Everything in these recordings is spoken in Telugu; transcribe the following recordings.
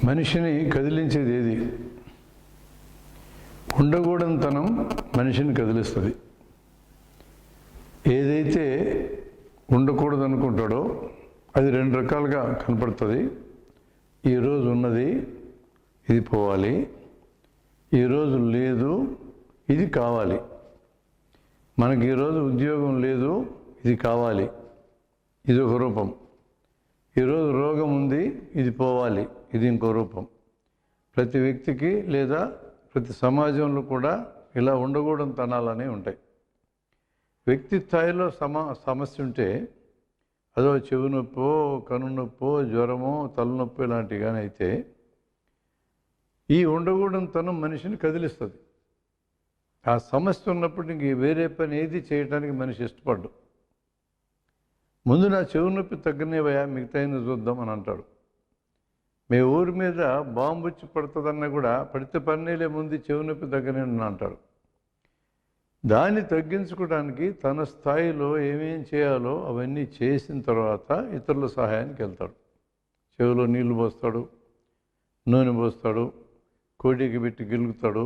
మనిషిని కదిలించేది ఏది? ఉండకూడనితనం మనిషిని కదిలిస్తుంది. ఏదైతే ఉండకూడదు అనుకుంటాడో అది రెండు రకాలుగా కనపడుతుంది. ఈరోజు ఉన్నది ఇది పోవాలి, ఈరోజు లేదు ఇది కావాలి. మనకి ఈరోజు ఉద్యోగం లేదు ఇది కావాలి, ఇది ఒక రూపం. ఈరోజు రోగం ఉంది ఇది పోవాలి, ఇది ఇంకో రూపం. ప్రతి వ్యక్తికి లేదా ప్రతి సమాజంలో కూడా ఇలా ఉండకూడని తనాలనే ఉంటాయి. వ్యక్తి స్థాయిలో సమస్య ఉంటే అదో చెవి నొప్పో, కను నొప్పో, జ్వరమో, తలనొప్పి ఇలాంటివి కానీ అయితే ఈ ఉండకూడని తనం మనిషిని కదిలిస్తుంది. ఆ సమస్య ఉన్నప్పుడు ఇంక వేరే పని ఏది చేయడానికి మనిషి ఇష్టపడ్డు. ముందు నా చెవి నొప్పి తగ్గనేవయా, మిగతాయిన చూద్దాం అని అంటాడు. మీ ఊరి మీద బాంబు వచ్చి పడుతుందన్నా కూడా పడితే పన్నేలే ముందు చెవి నొప్పి తగ్గనే అంటాడు. దాన్ని తగ్గించుకోవడానికి తన స్థాయిలో ఏమేం చేయాలో అవన్నీ చేసిన తర్వాత ఇతరుల సహాయానికి వెళ్తాడు. చెవిలో నీళ్లు పోస్తాడు, నూనె పోస్తాడు, కోడికి పెట్టి గిలుగుతాడు.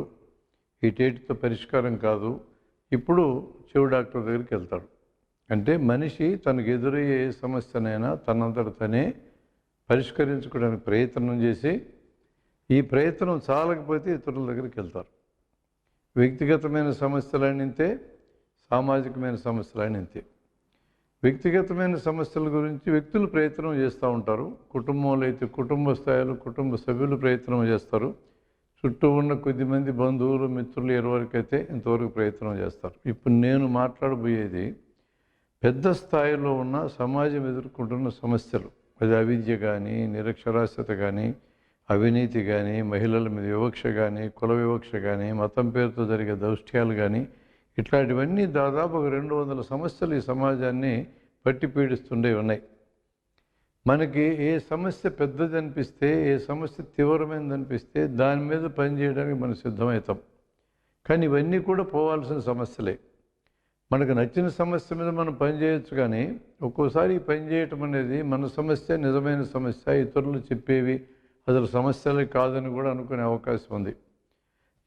ఈ టేటితో పరిష్కారం కాదు, ఇప్పుడు చెవి డాక్టర్ దగ్గరికి వెళ్తాడు. అంటే మనిషి తనకు ఎదురయ్యే ఏ సమస్యనైనా తనంతట తనే పరిష్కరించుకోవడానికి ప్రయత్నం చేసి ఈ ప్రయత్నం చాలకపోతే ఇతరుల దగ్గరికి వెళ్తారు. వ్యక్తిగతమైన సమస్యలైన ఇంతే, సామాజికమైన సమస్యలైన ఇంతే. వ్యక్తిగతమైన సమస్యల గురించి వ్యక్తులు ప్రయత్నం చేస్తూ ఉంటారు. కుటుంబంలో అయితే కుటుంబ స్థాయిలో కుటుంబ సభ్యులు ప్రయత్నం చేస్తారు. చుట్టూ ఉన్న కొద్దిమంది బంధువులు, మిత్రులు ఎవరికైతే ఇంతవరకు ప్రయత్నం చేస్తారు. ఇప్పుడు నేను మాట్లాడబోయేది పెద్ద స్థాయిలో ఉన్న సమాజం ఎదుర్కొంటున్న సమస్యలు. అది అవిద్య కానీ, నిరక్షరాస్యత కానీ, అవినీతి కానీ, మహిళల మీద వివక్ష కానీ, కుల వివక్ష కానీ, మతం పేరుతో జరిగే దౌష్ట్యాలు కానీ, ఇట్లాంటివన్నీ దాదాపు 200 సమస్యలు ఈ సమాజాన్ని పట్టి పీడిస్తుండే ఉన్నాయి. మనకి ఏ సమస్య పెద్దది అనిపిస్తే, ఏ సమస్య తీవ్రమైనది అనిపిస్తే దాని మీద పనిచేయడానికి మనం సిద్ధమవుతాం. కానీ ఇవన్నీ కూడా పోవాల్సిన సమస్యలే. మనకు నచ్చిన సమస్య మీద మనం పనిచేయచ్చు, కానీ ఒక్కోసారి ఈ పని చేయటం అనేది మన సమస్య నిజమైన సమస్య, ఇతరులు చెప్పేవి అసలు సమస్యలే కాదని కూడా అనుకునే అవకాశం ఉంది.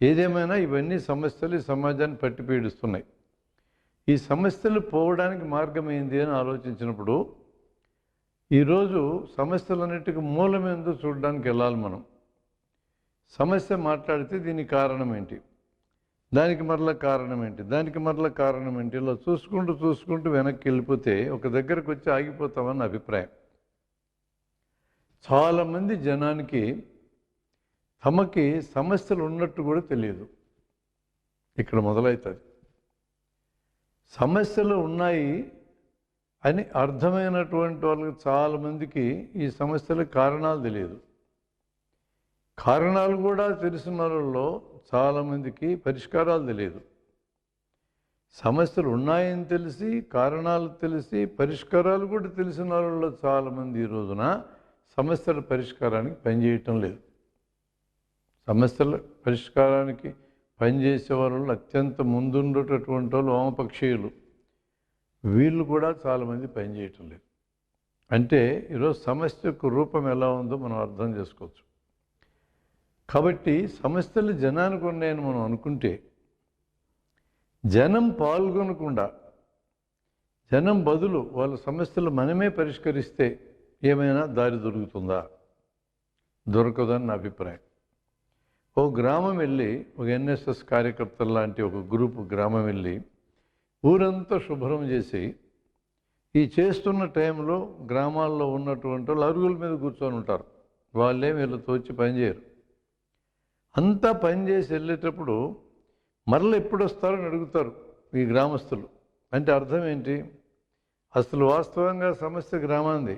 ఏదేమైనా ఇవన్నీ సమస్యలు ఈ సమాజాన్ని పట్టి పీడిస్తున్నాయి. ఈ సమస్యలు పోవడానికి మార్గం ఏంది అని ఆలోచించినప్పుడు ఈరోజు సమస్యలన్నిటికీ మూలమేందో చూడడానికి వెళ్ళాలి మనం. సమస్య మాట్లాడితే దీనికి కారణం ఏంటి, దానికి మరలా కారణం ఏంటి, దానికి మరలా కారణం ఏంటి, ఇలా చూసుకుంటూ వెనక్కి వెళ్ళిపోతే ఒక దగ్గరకు వచ్చి ఆగిపోతామని అభిప్రాయం. చాలామంది జనానికి తమకి సమస్యలు ఉన్నట్టు కూడా తెలియదు. ఇక్కడ మొదలవుతుంది. సమస్యలు ఉన్నాయి అని అర్థమైనటువంటి వాళ్ళకి చాలామందికి ఈ సమస్యలకు కారణాలు తెలియదు. కారణాలు కూడా తెలిసిన వాళ్ళలో చాలామందికి పరిష్కారాలు తెలియదు. సమస్యలు ఉన్నాయని తెలిసి, కారణాలు తెలిసి, పరిష్కారాలు కూడా తెలిసిన వాళ్ళలో చాలామంది ఈ రోజున సమస్యల పరిష్కారానికి పనిచేయటం లేదు. సమస్యల పరిష్కారానికి పనిచేసే వాళ్ళు అత్యంత ముందుండేటటువంటి వాళ్ళు వామపక్షీయులు, వీళ్ళు కూడా చాలామంది పనిచేయటం లేదు. అంటే ఈరోజు సమస్య యొక్క రూపం ఎలా ఉందో మనం అర్థం చేసుకోవచ్చు. కాబట్టి సమస్యలు జనానికి ఉన్నాయని మనం అనుకుంటే, జనం పాల్గొనకుండా జనం బదులు వాళ్ళ సమస్యలు మనమే పరిష్కరిస్తే ఏమైనా దారి దొరుకుతుందా? దొరకదని నా అభిప్రాయం. ఓ గ్రామం వెళ్ళి, ఒక ఎన్ఎస్ఎస్ కార్యకర్తలు లాంటి ఒక గ్రూపు గ్రామం వెళ్ళి ఊరంతా శుభ్రం చేసి ఈ చేస్తున్న టైంలో గ్రామాల్లో ఉన్నటువంటి వాళ్ళు అరుగుల మీద కూర్చొని ఉంటారు. వాళ్ళేం వీళ్ళతో వచ్చి పనిచేయరు. అంతా పనిచేసి వెళ్ళేటప్పుడు మరలా ఎప్పుడు వస్తారని అడుగుతారు ఈ గ్రామస్తులు. అంటే అర్థం ఏంటి? అసలు వాస్తవంగా సమస్య గ్రామాంది,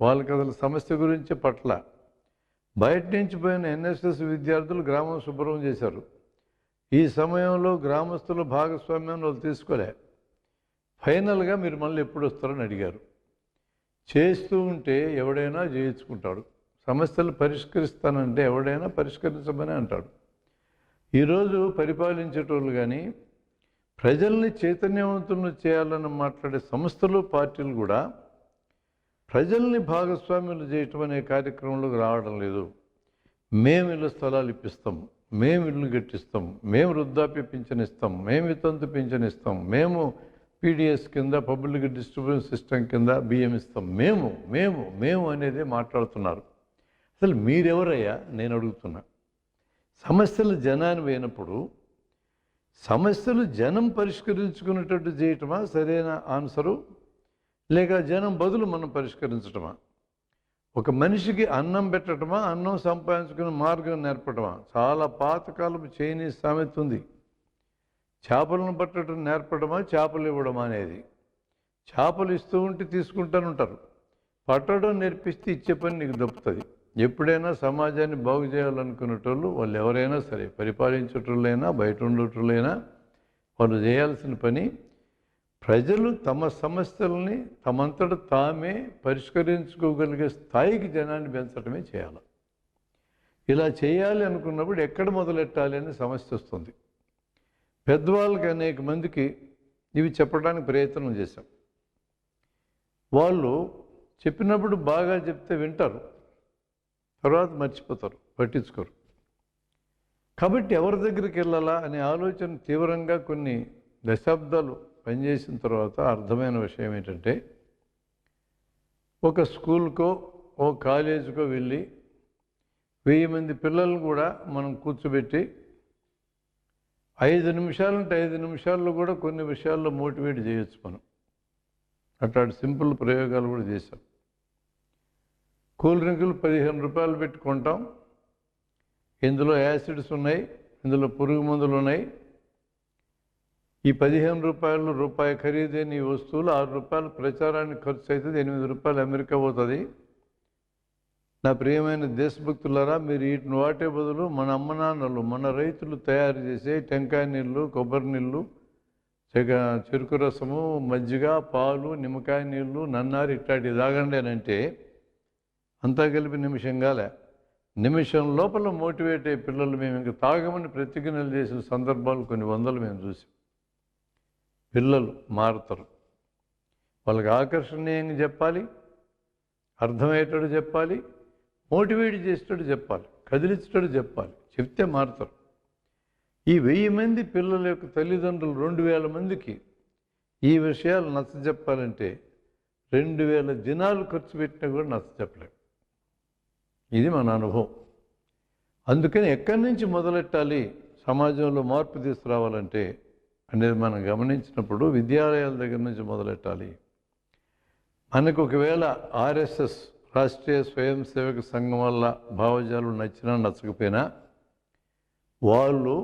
వాళ్ళకి అసలు సమస్య గురించి పట్ల. బయట నుంచి పోయిన ఎన్ఎస్ఎస్ విద్యార్థులు గ్రామం శుభ్రం చేశారు. ఈ సమయంలో గ్రామస్తుల భాగస్వామ్యం వాళ్ళు తీసుకోలే. ఫైనల్గా మీరు మళ్ళీ ఎప్పుడు వస్తారని అడిగారు. చేస్తూ ఉంటే ఎవడైనా చేయించుకుంటాడు. సమస్యలు పరిష్కరిస్తానంటే ఎవడైనా పరిష్కరించమని అంటాడు. ఈరోజు పరిపాలించేటోళ్ళు కానీ, ప్రజల్ని చైతన్యవంతులను చేయాలని మాట్లాడే సంస్థలు, పార్టీలు కూడా ప్రజల్ని భాగస్వామ్యులు చేయటం అనే కార్యక్రమంలోకి రావడం లేదు. మేము ఇళ్ళ స్థలాలు ఇప్పిస్తాం, మేము ఇల్లు కట్టిస్తాం, మేము వృద్ధాప్య పింఛన్ ఇస్తాం, మేము వితంతు పింఛన్ ఇస్తాం, మేము పీడిఎస్ కింద పబ్లిక్ డిస్ట్రిబ్యూషన్ సిస్టమ్ కింద బియ్యం ఇస్తాం, మేము మేము మేము అనేది మాట్లాడుతున్నారు. అసలు మీరెవరయ్యా నేను అడుగుతున్నా. సమస్యలు జనాన్ని పోయినప్పుడు సమస్యలు జనం పరిష్కరించుకునేటట్టు చేయటమా సరైన ఆన్సరు, లేక జనం బదులు మనం పరిష్కరించటమా? ఒక మనిషికి అన్నం పెట్టడమా, అన్నం సంపాదించుకునే మార్గం నేర్పడమా? చాలా పాతకాలం చైనీస్ సామెత ఉంది, చేపలను పట్టడం నేర్పడమా, చేపలు ఇవ్వడమా అనేది. చేపలు ఇస్తూ ఉంటే తీసుకుంటానుంటారు, పట్టడం నేర్పిస్తే ఇచ్చే పని నీకు దొరుకుతుంది. ఎప్పుడైనా సమాజాన్ని బాగు చేయాలనుకునేటోళ్ళు వాళ్ళు ఎవరైనా సరే, పరిపాలించేటోళ్ళైనా బయట ఉండేటోళ్ళైనా, వాళ్ళు చేయాల్సిన పని ప్రజలు తమ సమస్యల్ని తమంతట తామే పరిష్కరించుకోగలిగే స్థాయికి జనాన్ని పెంచడమే చేయాలి. ఇలా చేయాలి అనుకున్నప్పుడు ఎక్కడ మొదలెట్టాలి అనే సమస్య వస్తుంది. పెద్దవాళ్ళకి అనేక మందికి ఇవి చెప్పడానికి ప్రయత్నం చేశాం. వాళ్ళు చెప్పినప్పుడు బాగా చెప్తే వింటారు, తర్వాత మర్చిపోతారు, పట్టించుకోరు. కాబట్టి ఎవరి దగ్గరికి వెళ్ళాలా అనే ఆలోచన తీవ్రంగా కొన్ని దశాబ్దాలు పనిచేసిన తర్వాత అర్థమైన విషయం ఏంటంటే, ఒక స్కూల్కో ఓ కాలేజీకో వెళ్ళి 1000 మంది పిల్లలను కూడా మనం కూర్చోబెట్టి 5 నిమిషాలంటే 5 నిమిషాల్లో కూడా కొన్ని విషయాల్లో మోటివేట్ చేయొచ్చు మనం. అట్లాంటి సింపుల్ ప్రయోగాలు కూడా చేశాం. కూల్ డ్రింకులు 15 రూపాయలు పెట్టి కొంటాం, ఇందులో యాసిడ్స్ ఉన్నాయి, ఇందులో పురుగు మందులు ఉన్నాయి. ఈ 15 రూపాయలు రూపాయి ఖరీదైన ఈ వస్తువులు 6 రూపాయలు ప్రచారానికి ఖర్చు అవుతుంది, 8 రూపాయలు అమెరికా పోతుంది. నా ప్రియమైన దేశభక్తులారా, మీరు వీటిని వాటే బదులు మన అమ్మ నాన్నలు, మన రైతులు తయారు చేసే టెంకాయ నీళ్ళు, కొబ్బరి నీళ్ళు, చెరుకు రసము, మజ్జిగ, పాలు, నిమ్మకాయ నీళ్ళు, నన్నారి ఇట్లాంటివి తాగండి అని అంటే అంతా కలిపి నిమిషం లోపల మోటివేట్ అయ్యే పిల్లలు మేము ఇంకా తాగమని ప్రతిజ్ఞలు చేసిన సందర్భాలు కొన్ని వందలు మేము చూసాం. పిల్లలు మారుతారు. వాళ్ళకి ఆకర్షణీయంగా చెప్పాలి, అర్థమయ్యేటట్టు చెప్పాలి, మోటివేట్ చేసేటట్టు చెప్పాలి, కదిలించేటట్టు చెప్పాలి. చెప్తే మారుతారు. ఈ 1000 మంది పిల్లల యొక్క తల్లిదండ్రులు 2000 మందికి ఈ విషయాలు నచ్చ చెప్పాలంటే 2000 దినాలు ఖర్చు పెట్టినా కూడా నచ్చ చెప్పలేము. ఇది మన అనుభవం. అందుకని ఎక్కడి నుంచి మొదలెట్టాలి సమాజంలో మార్పు తీసుకురావాలంటే అనేది మనం గమనించినప్పుడు విద్యాలయాల దగ్గర నుంచి మొదలెట్టాలి. మనకు ఒకవేళ ఆర్ఎస్ఎస్ రాష్ట్రీయ స్వయం సేవక సంఘం వల్ల భావజాలు నచ్చినా నచ్చకపోయినా వాళ్ళు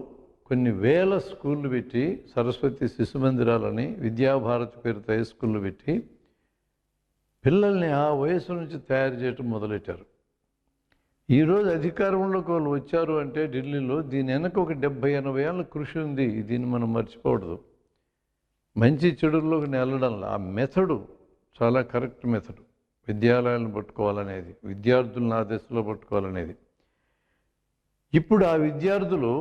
కొన్ని వేల స్కూళ్ళు పెట్టి, సరస్వతి శిశు మందిరాలని, విద్యాభారతి పేరుతో హై స్కూళ్ళు పెట్టి పిల్లల్ని ఆ వయసు నుంచి తయారు చేయటం మొదలెట్టారు. ఈరోజు అధికారంలోకి వాళ్ళు వచ్చారు అంటే ఢిల్లీలో దీని వెనక ఒక 70-80 ఏళ్ళ కృషి ఉంది. దీన్ని మనం మర్చిపోవద్దు. మంచి చెడుల్లోకి వెళ్ళడంలో ఆ మెథడు చాలా కరెక్ట్ మెథడు. విద్యాలయాలను పట్టుకోవాలనేది, విద్యార్థులను ఆ దశలో పట్టుకోవాలనేది. ఇప్పుడు ఆ విద్యార్థులు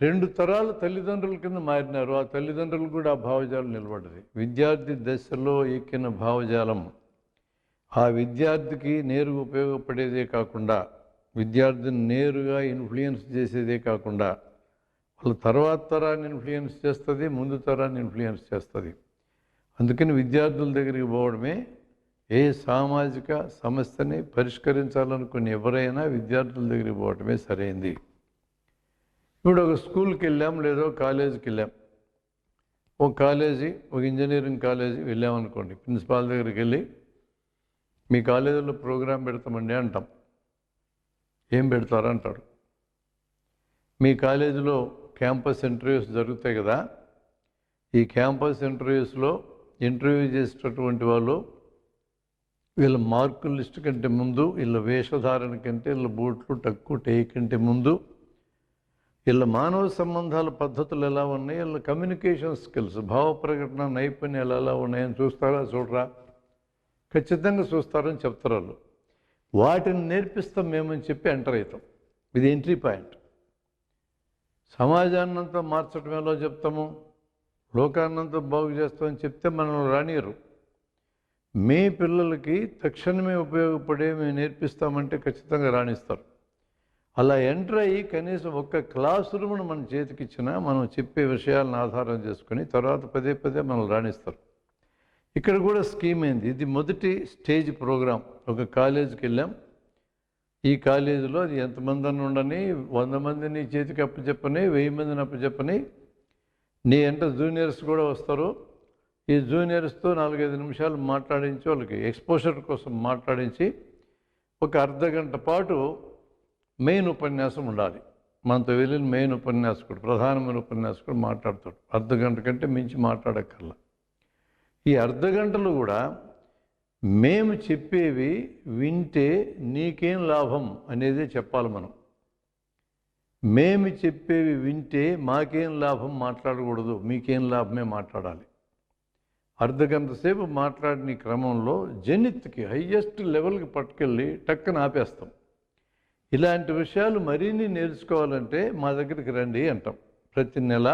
2 తరాల తల్లిదండ్రుల కింద మారినారు. ఆ తల్లిదండ్రులు కూడా ఆ భావజాలం నిలబడ్డది. విద్యార్థి దశలో ఎక్కిన భావజాలం ఆ విద్యార్థికి నేరుగా ఉపయోగపడేదే కాకుండా, విద్యార్థిని నేరుగా ఇన్ఫ్లుయెన్స్ చేసేదే కాకుండా వాళ్ళ తర్వాత తరాన్ని ఇన్ఫ్లుయెన్స్ చేస్తుంది, ముందు తరాన్ని ఇన్ఫ్లుయెన్స్ చేస్తుంది. అందుకని విద్యార్థుల దగ్గరికి పోవడమే, ఏ సామాజిక సమస్యని పరిష్కరించాలనుకుని ఎవరైనా విద్యార్థుల దగ్గరికి పోవడమే సరైంది. ఇప్పుడు ఒక స్కూల్కి వెళ్ళాం, లేదో కాలేజీకి వెళ్ళాం. ఒక కాలేజీ, ఒక ఇంజనీరింగ్ కాలేజీ వెళ్ళామనుకోండి. ప్రిన్సిపాల్ దగ్గరికి వెళ్ళి మీ కాలేజీలో ప్రోగ్రాం పెడతామండి అంటాం. ఏం పెడతారు అంటాడు. మీ కాలేజీలో క్యాంపస్ ఇంటర్వ్యూస్ జరుగుతాయి కదా, ఈ క్యాంపస్ ఇంటర్వ్యూస్లో ఇంటర్వ్యూ చేసేటటువంటి వాళ్ళు వీళ్ళ మార్కుల లిస్టు కంటే ముందు, వీళ్ళ వేషధారణ కంటే, వీళ్ళ బూట్లు టక్కు టై కంటే ముందు వీళ్ళ మానవ సంబంధాల పద్ధతులు ఎలా ఉన్నాయి, వీళ్ళ కమ్యూనికేషన్ స్కిల్స్, భావ ప్రకటన నైపుణ్యాలు ఎలా ఉన్నాయని చూస్తారా చూడరా? ఖచ్చితంగా చూస్తారని చెప్తారు వాళ్ళు. వాటిని నేర్పిస్తాం మేమని చెప్పి ఎంటర్ అవుతాం. ఇది ఎంట్రీ పాయింట్. సమాజాన్నంతా మార్చడం ఎలా చెప్తాము, లోకాన్నంతా బాగు చేస్తామని చెప్తే మనం రానియరు. మీ పిల్లలకి తక్షణమే ఉపయోగపడే మేము నేర్పిస్తామంటే ఖచ్చితంగా రాణిస్తారు. అలా ఎంటర్ అయ్యి కనీసం ఒక్క క్లాస్ రూమ్ను మన చేతికి ఇచ్చినా మనం చెప్పే విషయాలను ఆధారం చేసుకొని తర్వాత పదే పదే మనం రాణిస్తారు. ఇక్కడ కూడా స్కీమ్ అయింది. ఇది మొదటి స్టేజ్ ప్రోగ్రాం. ఒక కాలేజీకి వెళ్ళాం. ఈ కాలేజీలో అది ఎంతమంది అని ఉండని, 100 మందిని చేతికి అప్పచెప్పని, 1000 మందిని అప్పచెప్పని, నీ ఎంట జూనియర్స్ కూడా వస్తారు. ఈ జూనియర్స్తో 4-5 నిమిషాలు మాట్లాడించి వాళ్ళకి ఎక్స్పోజర్ కోసం మాట్లాడించి ఒక అర్ధగంట పాటు మెయిన్ ఉపన్యాసం ఉండాలి. మనతో వెళ్ళిన మెయిన్ ఉపన్యాసకుడు, ప్రధానమైన ఉపన్యాసకుడు మాట్లాడతాడు. అర్ధగంట కంటే మించి మాట్లాడక్కర్లా. ఈ అర్ధగంటలు కూడా మేము చెప్పేవి వింటే నీకేం లాభం అనేదే చెప్పాలి మనం. మేము చెప్పేవి వింటే మాకేం లాభం మాట్లాడకూడదు, మీకేం లాభమే మాట్లాడాలి. అర్ధగంట సేపు మాట్లాడిన క్రమంలో జనిత్కి హయ్యెస్ట్ లెవెల్కి పట్టుకెళ్ళి టక్కన ఆపేస్తాం. ఇలాంటి విషయాలు మరిన్ని నేర్చుకోవాలంటే మా దగ్గరికి రండి అంటాం. ప్రతి నెల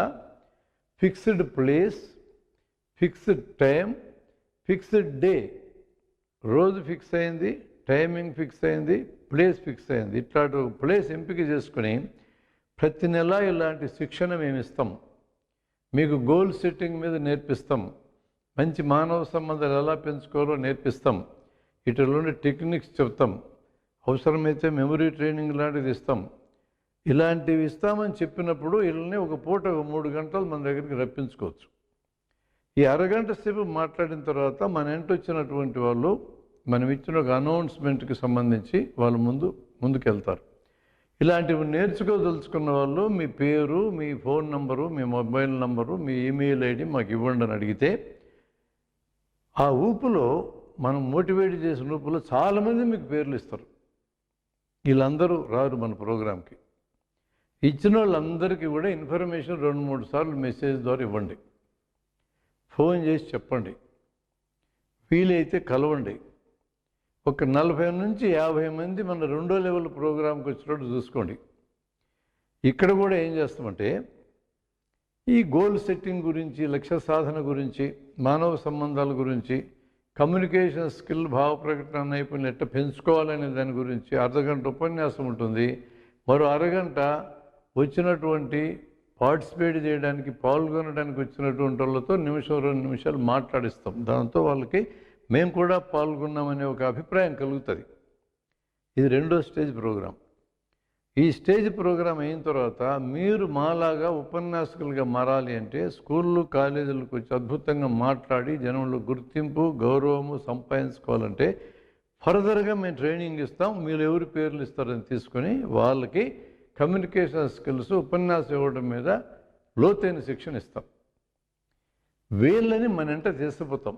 fixed place, fixed time, fixed day. రోజు ఫిక్స్ అయింది, టైమింగ్ ఫిక్స్ అయింది, ప్లేస్ ఫిక్స్ అయింది. ఇట్లాంటి ప్లేస్ ఎంపిక చేసుకుని ప్రతి నెల ఇలాంటి శిక్షణ మేము ఇస్తాం. మీకు గోల్ సెట్టింగ్ మీద నేర్పిస్తాం. మంచి మానవ సంబంధాలు ఎలా పెంచుకోవాలో నేర్పిస్తాం. ఇటులోని టెక్నిక్స్ చెప్తాం. అవసరమైతే మెమరీ ట్రైనింగ్ లాంటిది ఇస్తాం. ఇలాంటివి ఇస్తామని చెప్పినప్పుడు వీళ్ళని ఒక పూట 3 గంటలు మన దగ్గరికి రప్పించుకోవచ్చు. ఈ అరగంట సేపు మాట్లాడిన తర్వాత మన వెంట వచ్చినటువంటి వాళ్ళు మనం ఇచ్చిన ఒక అనౌన్స్మెంట్కి సంబంధించి వాళ్ళు ముందుకెళ్తారు. ఇలాంటివి నేర్చుకోదలుచుకున్న వాళ్ళు మీ పేరు, మీ ఫోన్ నంబరు, మీ మొబైల్ నంబరు, మీ ఈమెయిల్ ఐడి మాకు ఇవ్వండి అని అడిగితే ఆ ఊపులో మనం మోటివేట్ చేసిన ఊపులో చాలామంది మీకు పేర్లు ఇస్తారు. వీళ్ళందరూ రారు మన ప్రోగ్రాంకి. ఇచ్చిన వాళ్ళందరికీ కూడా ఇన్ఫర్మేషన్ 2-3 సార్లు మెసేజ్ ద్వారా ఇవ్వండి. ఫోన్ చేసి చెప్పండి. వీలైతే కలవండి. ఒక 40 నుంచి 50 మంది మన 2వ లెవెల్ ప్రోగ్రాంకి వచ్చినట్టు చూసుకోండి. ఇక్కడ కూడా ఏం చేస్తామంటే ఈ గోల్ సెట్టింగ్ గురించి, లక్ష్య సాధన గురించి, మానవ సంబంధాల గురించి, కమ్యూనికేషన్ స్కిల్, భావ ప్రకటన నైపుణ్యం ఎట్లా పెంచుకోవాలనే దాని గురించి అర్ధగంట ఉపన్యాసం ఉంటుంది. మరో అరగంట వచ్చినటువంటి పార్టిసిపేట్ చేయడానికి, పాల్గొనడానికి వచ్చినటువంటి వాళ్ళతో 1-2 నిమిషాలు మాట్లాడిస్తాం. దాంతో వాళ్ళకి మేము కూడా పాల్గొన్నామనే ఒక అభిప్రాయం కలుగుతుంది. ఇది 2వ స్టేజ్ ప్రోగ్రాం. ఈ స్టేజ్ ప్రోగ్రాం అయిన తర్వాత మీరు మాలాగా ఉపన్యాసకులుగా మారాలి అంటే స్కూళ్ళు, కాలేజీలకు వచ్చి అద్భుతంగా మాట్లాడి జనంలో గుర్తింపు, గౌరవము సంపాదించుకోవాలంటే ఫర్దర్గా మేము ట్రైనింగ్ ఇస్తాం. మీరు ఎవరి పేర్లు ఇస్తారని తీసుకొని వాళ్ళకి కమ్యూనికేషన్ స్కిల్స్, ఉపన్యాసం ఇవ్వడం మీద లోతైన శిక్షణ ఇస్తాం. వీళ్ళని మన వెంట తీసుకుపోతాం.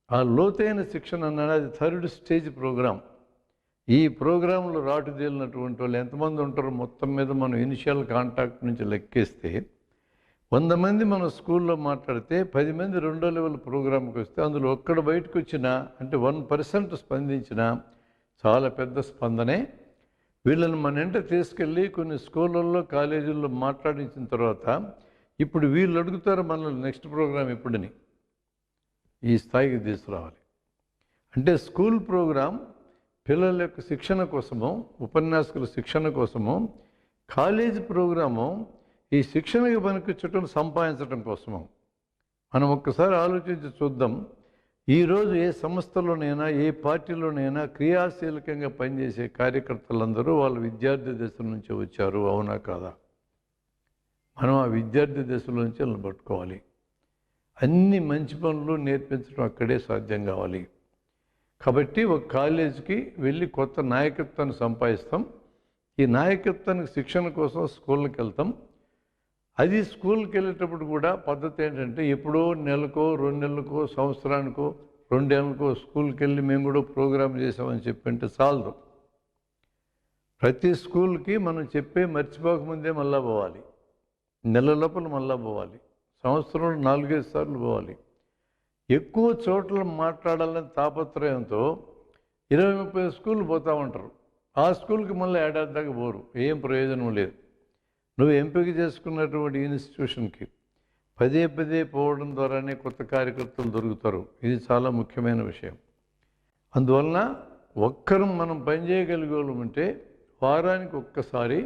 ఆ లోతైన శిక్షణ అన్నది 3rd స్టేజ్ ప్రోగ్రాం. ఈ ప్రోగ్రాంలో రాటుదేలినటువంటి వాళ్ళు ఎంతమంది ఉంటారో మొత్తం మీద మనం ఇనిషియల్ కాంటాక్ట్ నుంచి లెక్కేస్తే 100 మంది మన స్కూల్లో మాట్లాడితే 10 మంది 2వ లెవెల్ ప్రోగ్రాంకి వస్తే అందులో ఒక్కడు బయటకు వచ్చినా అంటే 1% స్పందించినా చాలా పెద్ద స్పందనే. వీళ్ళని మన వెంట తీసుకెళ్ళి కొన్ని స్కూళ్ళల్లో, కాలేజీల్లో మాట్లాడించిన తర్వాత ఇప్పుడు వీళ్ళు అడుగుతారు మనల్ని నెక్స్ట్ ప్రోగ్రాం ఎప్పుడని. ఈ స్థాయికి తీసుకురావాలి అంటే స్కూల్ ప్రోగ్రాం పిల్లల యొక్క శిక్షణ కోసము, ఉపన్యాసకుల శిక్షణ కోసము, కాలేజీ ప్రోగ్రాము ఈ శిక్షణకి పనికిచ్చటం, సంపాదించడం కోసము. మనం ఒక్కసారి ఆలోచించి చూద్దాం. ఈరోజు ఏ సంస్థలోనైనా, ఏ పార్టీలోనైనా క్రియాశీలకంగా పనిచేసే కార్యకర్తలందరూ వాళ్ళ విద్యార్థి దశ నుంచి వచ్చారు, అవునా కాదా? మనం ఆ విద్యార్థి దశలో నుంచి వాళ్ళని పట్టుకోవాలి. అన్ని మంచి పనులు నేర్పించడం అక్కడే సాధ్యం కావాలి. కాబట్టి ఒక కాలేజీకి వెళ్ళి కొత్త నాయకత్వాన్ని సంపాదిస్తాం. ఈ నాయకత్వానికి శిక్షణ కోసం స్కూళ్ళకి వెళ్తాం. అది స్కూల్కి వెళ్ళేటప్పుడు కూడా పద్ధతి ఏంటంటే ఎప్పుడో నెలకో, 2 నెలలకో, సంవత్సరానికో, 2 ఏళ్ళకో స్కూల్కి వెళ్ళి మేము కూడా ప్రోగ్రాం చేసామని చెప్పింటే చాలదు. ప్రతి స్కూల్కి మనం చెప్పే మర్చిపోకముందే మళ్ళా పోవాలి. నెల లోపల మళ్ళా పోవాలి. సంవత్సరంలో 4-5 సార్లు పోవాలి. ఎక్కువ చోట్ల మాట్లాడాలని తాపత్రయంతో 20-30 స్కూళ్ళు పోతూ ఉంటారు. ఆ స్కూల్కి మళ్ళీ ఏడాది దాకా పోరు. ఏం ప్రయోజనం లేదు. నువ్వు ఎంపిక చేసుకున్నటువంటి ఇన్స్టిట్యూషన్కి పదే పదే పోవడం ద్వారానే కొత్త కార్యకర్తలు దొరుకుతారు. ఇది చాలా ముఖ్యమైన విషయం. అందువలన ఒక్కరు మనం పనిచేయగలిగే వాళ్ళం ఉంటే వారానికి ఒక్కసారి,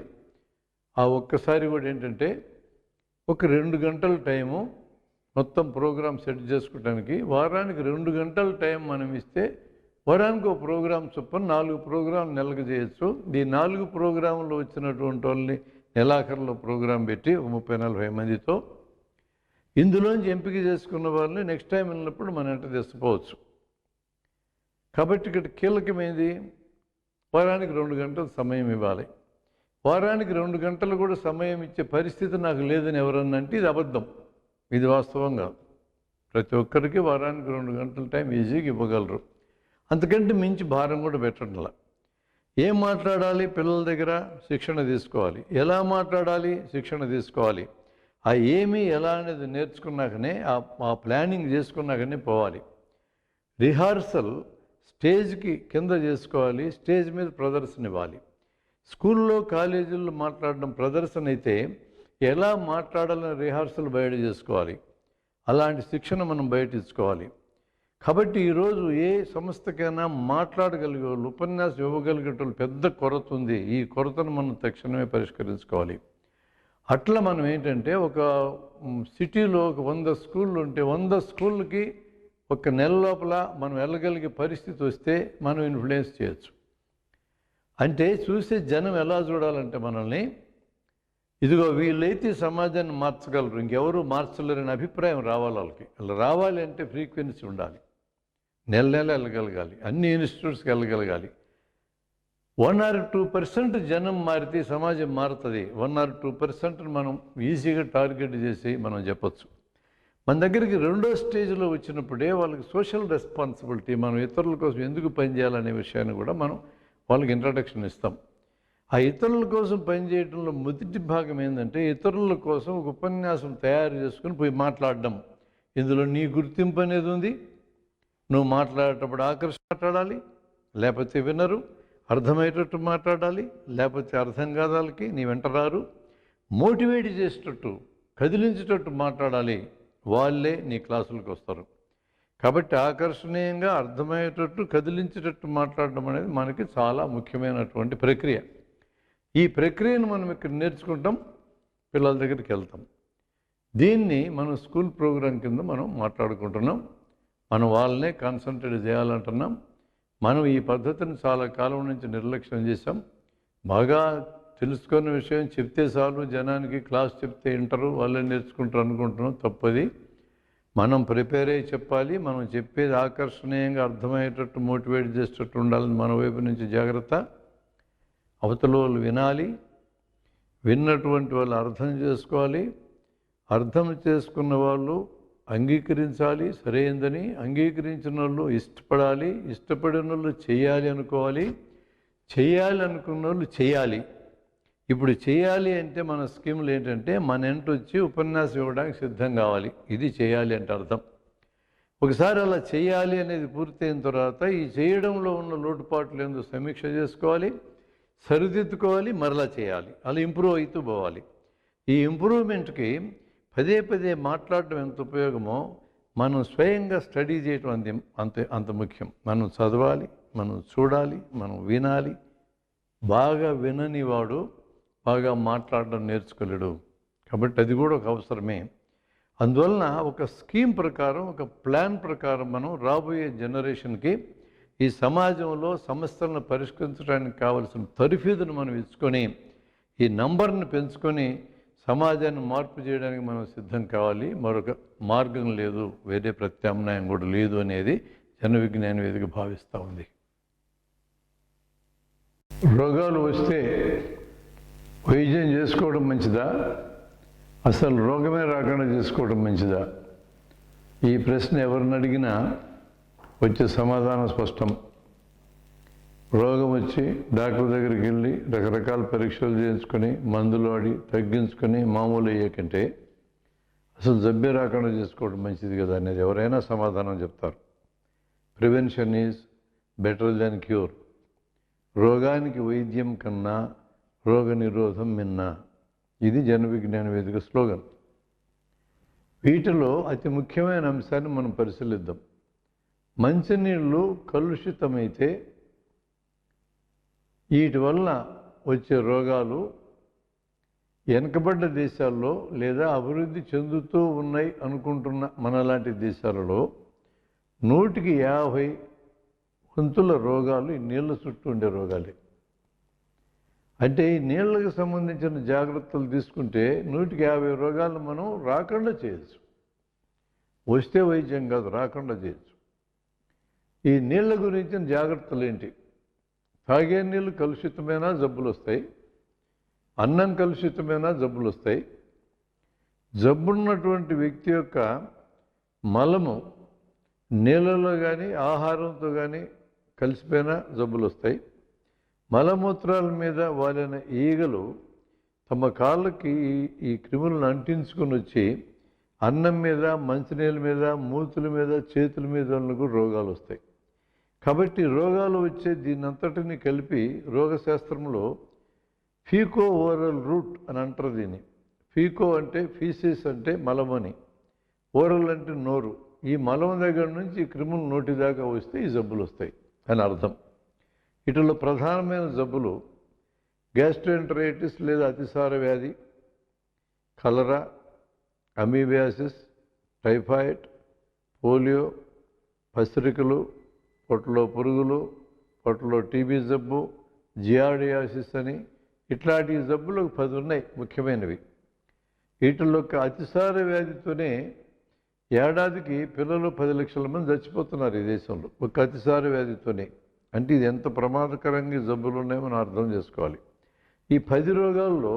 ఆ ఒక్కసారి కూడా ఏంటంటే ఒక 2 గంటల టైము మొత్తం ప్రోగ్రామ్ సెట్ చేసుకోవడానికి, వారానికి 2 గంటల టైం మనం ఇస్తే వారానికి ఒక ప్రోగ్రాం చొప్పున 4 ప్రోగ్రాం నెలకు చేయొచ్చు. ఈ 4 ప్రోగ్రాంలో వచ్చినటువంటి వాళ్ళని నెలాఖరులో ప్రోగ్రాం పెట్టి 30-40 మందితో ఇందులోంచి ఎంపిక చేసుకున్న వాళ్ళని నెక్స్ట్ టైం వెళ్ళినప్పుడు మన వెంట తీసుకుపోవచ్చు. కాబట్టి ఇక్కడ కీలకమైనది వారానికి 2 గంటలు సమయం ఇవ్వాలి. వారానికి 2 గంటలు కూడా సమయం ఇచ్చే పరిస్థితి నాకు లేదని ఎవరన్నా అంటే ఇది అబద్ధం, ఇది వాస్తవం కాదు. ప్రతి ఒక్కరికి వారానికి 2 గంటల టైం ఈజీగా ఇవ్వగలరు. అంతకంటే మించి భారం కూడా పెట్టడంలా. ఏం మాట్లాడాలి పిల్లల దగ్గర శిక్షణ తీసుకోవాలి, ఎలా మాట్లాడాలి శిక్షణ తీసుకోవాలి. ఆ ఏమి ఎలా అనేది నేర్చుకున్నాకనే ఆ ప్లానింగ్ చేసుకున్నాకనే పోవాలి. రిహార్సల్ స్టేజ్కి కింద చేసుకోవాలి, స్టేజ్ మీద ప్రదర్శన ఇవ్వాలి. స్కూల్లో కాలేజీల్లో మాట్లాడడం ప్రదర్శన అయితే ఎలా మాట్లాడాలని రిహార్సల్ బయట చేసుకోవాలి. అలాంటి శిక్షణ మనం బయట ఇచ్చుకోవాలి. కాబట్టి ఈరోజు ఏ సంస్థకైనా మాట్లాడగలిగే వాళ్ళు, ఉపన్యాసం ఇవ్వగలిగేటోళ్ళు పెద్ద కొరత ఉంది. ఈ కొరతను మనం తక్షణమే పరిష్కరించుకోవాలి. అట్లా మనం ఏంటంటే ఒక సిటీలో ఒక 100 స్కూళ్ళు ఉంటే 100 స్కూళ్ళకి ఒక నెల లోపల మనం వెళ్ళగలిగే పరిస్థితి వస్తే మనం ఇన్ఫ్లుయెన్స్ చేయొచ్చు. అంటే చూసే జనం ఎలా చూడాలంటే మనల్ని, ఇదిగో వీళ్ళైతే సమాజాన్ని మార్చగలరు, ఇంకెవరు మార్చలేరని అభిప్రాయం రావాలి వాళ్ళకి. అలా రావాలి అంటే ఫ్రీక్వెన్సీ ఉండాలి, నెల నెల వెళ్ళగలగాలి, అన్ని ఇన్స్టిట్యూట్స్కి వెళ్ళగలగాలి. 1 or 2% జనం మారితే సమాజం మారుతుంది. 1 or 2% మనం ఈజీగా టార్గెట్ చేసి మనం చెప్పచ్చు. మన దగ్గరికి 2వ స్టేజ్లో వచ్చినప్పుడే వాళ్ళకి సోషల్ రెస్పాన్సిబిలిటీ, మనం ఇతరుల కోసం ఎందుకు పనిచేయాలనే విషయాన్ని కూడా మనం వాళ్ళకి ఇంట్రడక్షన్ ఇస్తాం. ఆ ఇతరుల కోసం పనిచేయడంలో మొదటి భాగం ఏంటంటే ఇతరుల కోసం ఒక ఉపన్యాసం తయారు చేసుకుని పోయి మాట్లాడడం. ఇందులో నీ గుర్తింపు అనేది ఉంది. నువ్వు మాట్లాడేటప్పుడు ఆకర్షణ మాట్లాడాలి, లేకపోతే వినరు. అర్థమయ్యేటట్టు మాట్లాడాలి, లేకపోతే అర్థం కాదు వాళ్ళకి, నీ వెంట రారు. మోటివేట్ చేసేటట్టు, కదిలించేటట్టు మాట్లాడాలి, వాళ్ళే నీ క్లాసులకు వస్తారు. కాబట్టి ఆకర్షణీయంగా అర్థమయ్యేటట్టు కదిలించేటట్టు మాట్లాడడం అనేది మనకి చాలా ముఖ్యమైనటువంటి ప్రక్రియ. ఈ ప్రక్రియను మనం ఇక్కడ నేర్చుకుంటాం, పిల్లల దగ్గరికి వెళ్తాం. దీన్ని మనం స్కూల్ ప్రోగ్రాం కింద మనం మాట్లాడుకుంటున్నాం. మనం వాళ్ళనే కాన్సన్ట్రేట్ చేయాలంటున్నాం. మనం ఈ పద్ధతిని చాలా కాలం నుంచి నిర్లక్ష్యం చేశాం. బాగా తెలుసుకున్న విషయం చెప్తే చాలు, జనానికి క్లాస్ చెప్తే వింటారు, వాళ్ళే నేర్చుకుంటారు అనుకుంటున్నాం. తప్పది. మనం ప్రిపేర్ అయ్యి చెప్పాలి. మనం చెప్పేది ఆకర్షణీయంగా అర్థమయ్యేటట్టు, మోటివేట్ చేసేటట్టు ఉండాలని మన వైపు నుంచి జాగ్రత్త. అవతల వాళ్ళు వినాలి, విన్నటువంటి వాళ్ళు అర్థం చేసుకోవాలి. అర్థం చేసుకున్న వాళ్ళు అంగీకరించాలి సరైందని, అంగీకరించిన వాళ్ళు ఇష్టపడాలి, ఇష్టపడిన వాళ్ళు చేయాలి అనుకోవాలి, చేయాలి అనుకున్న వాళ్ళు చేయాలి. ఇప్పుడు చేయాలి అంటే మన స్కీములు ఏంటంటే మన ఇంటి వచ్చి ఉపన్యాసం ఇవ్వడానికి సిద్ధం కావాలి, ఇది చేయాలి అంటే అర్థం. ఒకసారి అలా చేయాలి అనేది పూర్తయిన తర్వాత ఈ చేయడంలో ఉన్న లోటుపాట్లు ఏందో సమీక్ష చేసుకోవాలి, సరిదిద్దుకోవాలి, మరలా చేయాలి. అలా ఇంప్రూవ్ అవుతూ పోవాలి. ఈ ఇంప్రూవ్మెంట్కి పదే పదే మాట్లాడడం ఎంత ఉపయోగమో మనం స్వయంగా స్టడీ చేయడం అంత ముఖ్యం. మనం చదవాలి, మనం చూడాలి, మనం వినాలి. బాగా వినని వాడు బాగా మాట్లాడడం నేర్చుకోలేడు. కాబట్టి అది కూడా ఒక అవసరమే. అందువలన ఒక స్కీమ్ ప్రకారం, ఒక ప్లాన్ ప్రకారం మనం రాబోయే జనరేషన్కి ఈ సమాజంలో సమస్యలను పరిష్కరించడానికి కావలసిన తరఫీదును మనం ఇచ్చుకొని ఈ నంబర్ని పెంచుకొని సమాజాన్ని మార్పు చేయడానికి మనం సిద్ధం కావాలి. మరొక మార్గం లేదు, వేరే ప్రత్యామ్నాయం కూడా లేదు అనేది జన విజ్ఞాన వేదిక భావిస్తూ ఉంది. రోగాలు వస్తే వైద్యం చేసుకోవడం మంచిదా, అసలు రోగమే రాకుండా చేసుకోవడం మంచిదా? ఈ ప్రశ్న ఎవరిని అడిగినా వచ్చే సమాధానం స్పష్టం. రోగం వచ్చి డాక్టర్ దగ్గరికి వెళ్ళి రకరకాల పరీక్షలు చేయించుకొని మందులు వాడి తగ్గించుకొని మామూలు అయ్యే కంటే అసలు జబ్బే రాకుండా చేసుకోవడం మంచిది కదా అనేది ఎవరైనా సమాధానం చెప్తారు. Prevention is better than cure. రోగానికి వైద్యం కన్నా రోగ నిరోధం మిన్నా. ఇది జన విజ్ఞాన వేదిక స్లోగన్. వీటిలో అతి ముఖ్యమైన అంశాన్ని మనం పరిశీలిద్దాం. మంచినీళ్ళు కలుషితమైతే వీటి వల్ల వచ్చే రోగాలు వెనుకబడ్డ దేశాల్లో లేదా అభివృద్ధి చెందుతూ ఉన్నాయి అనుకుంటున్న మనలాంటి దేశాలలో 150 వంతుల రోగాలు ఈ నీళ్ళ చుట్టూ ఉండే రోగాలే. అంటే ఈ నీళ్ళకు సంబంధించిన జాగ్రత్తలు తీసుకుంటే 150 రోగాలను మనం రాకుండా చేయొచ్చు. వస్తే వైద్యం కాదు, రాకుండా చేయొచ్చు. ఈ నీళ్ళ గురించిన జాగ్రత్తలు ఏంటి? తాగే నీళ్ళు కలుషితమైన జబ్బులు వస్తాయి, అన్నం కలుషితమైన జబ్బులు వస్తాయి. జబ్బున్నటువంటి వ్యక్తి యొక్క మలము నీళ్ళలో కానీ ఆహారంతో కానీ కలిసిపోయిన జబ్బులు వస్తాయి. మలమూత్రాల మీద వాలిన ఈగలు తమ కాళ్ళకి ఈ క్రిములను అంటించుకొని వచ్చి అన్నం మీద, మంచినీళ్ళ మీద, మూతుల మీద, చేతుల మీద కూడా రోగాలు వస్తాయి. కాబట్టి రోగాలు వచ్చే దీనంతటిని కలిపి రోగశాస్త్రంలో ఫీకో ఓరల్ రూట్ అని అంటారు దీన్ని. ఫీకో అంటే ఫీసిస్ అంటే మలమని, ఓరల్ అంటే నోరు. ఈ మలం దగ్గర నుంచి ఈ క్రిములు నోటి దాకా వస్తే ఈ జబ్బులు వస్తాయి అని అర్థం. వీటిలో ప్రధానమైన జబ్బులు గ్యాస్ట్రోఎంటరైటిస్ లేదా అతిసార వ్యాధి, కలరా, అమీబియాసిస్, టైఫాయిడ్, పోలియో, పసిరికలు, పొట్టలో పురుగులు, పొట్టలో టీబీ జబ్బు, జియార్డియాసిస్ అని ఇట్లాంటి జబ్బులు 10 ఉన్నాయి ముఖ్యమైనవి. వీటిల్లో అతిసార వ్యాధితోనే ఏడాదికి పిల్లలు 10 లక్షల మంది చచ్చిపోతున్నారు ఈ దేశంలో, ఒక అతిసార వ్యాధితోనే. అంటే ఇది ఎంత ప్రమాదకరంగా జబ్బులు ఉన్నాయో మనం అర్థం చేసుకోవాలి. ఈ 10 రోగాల్లో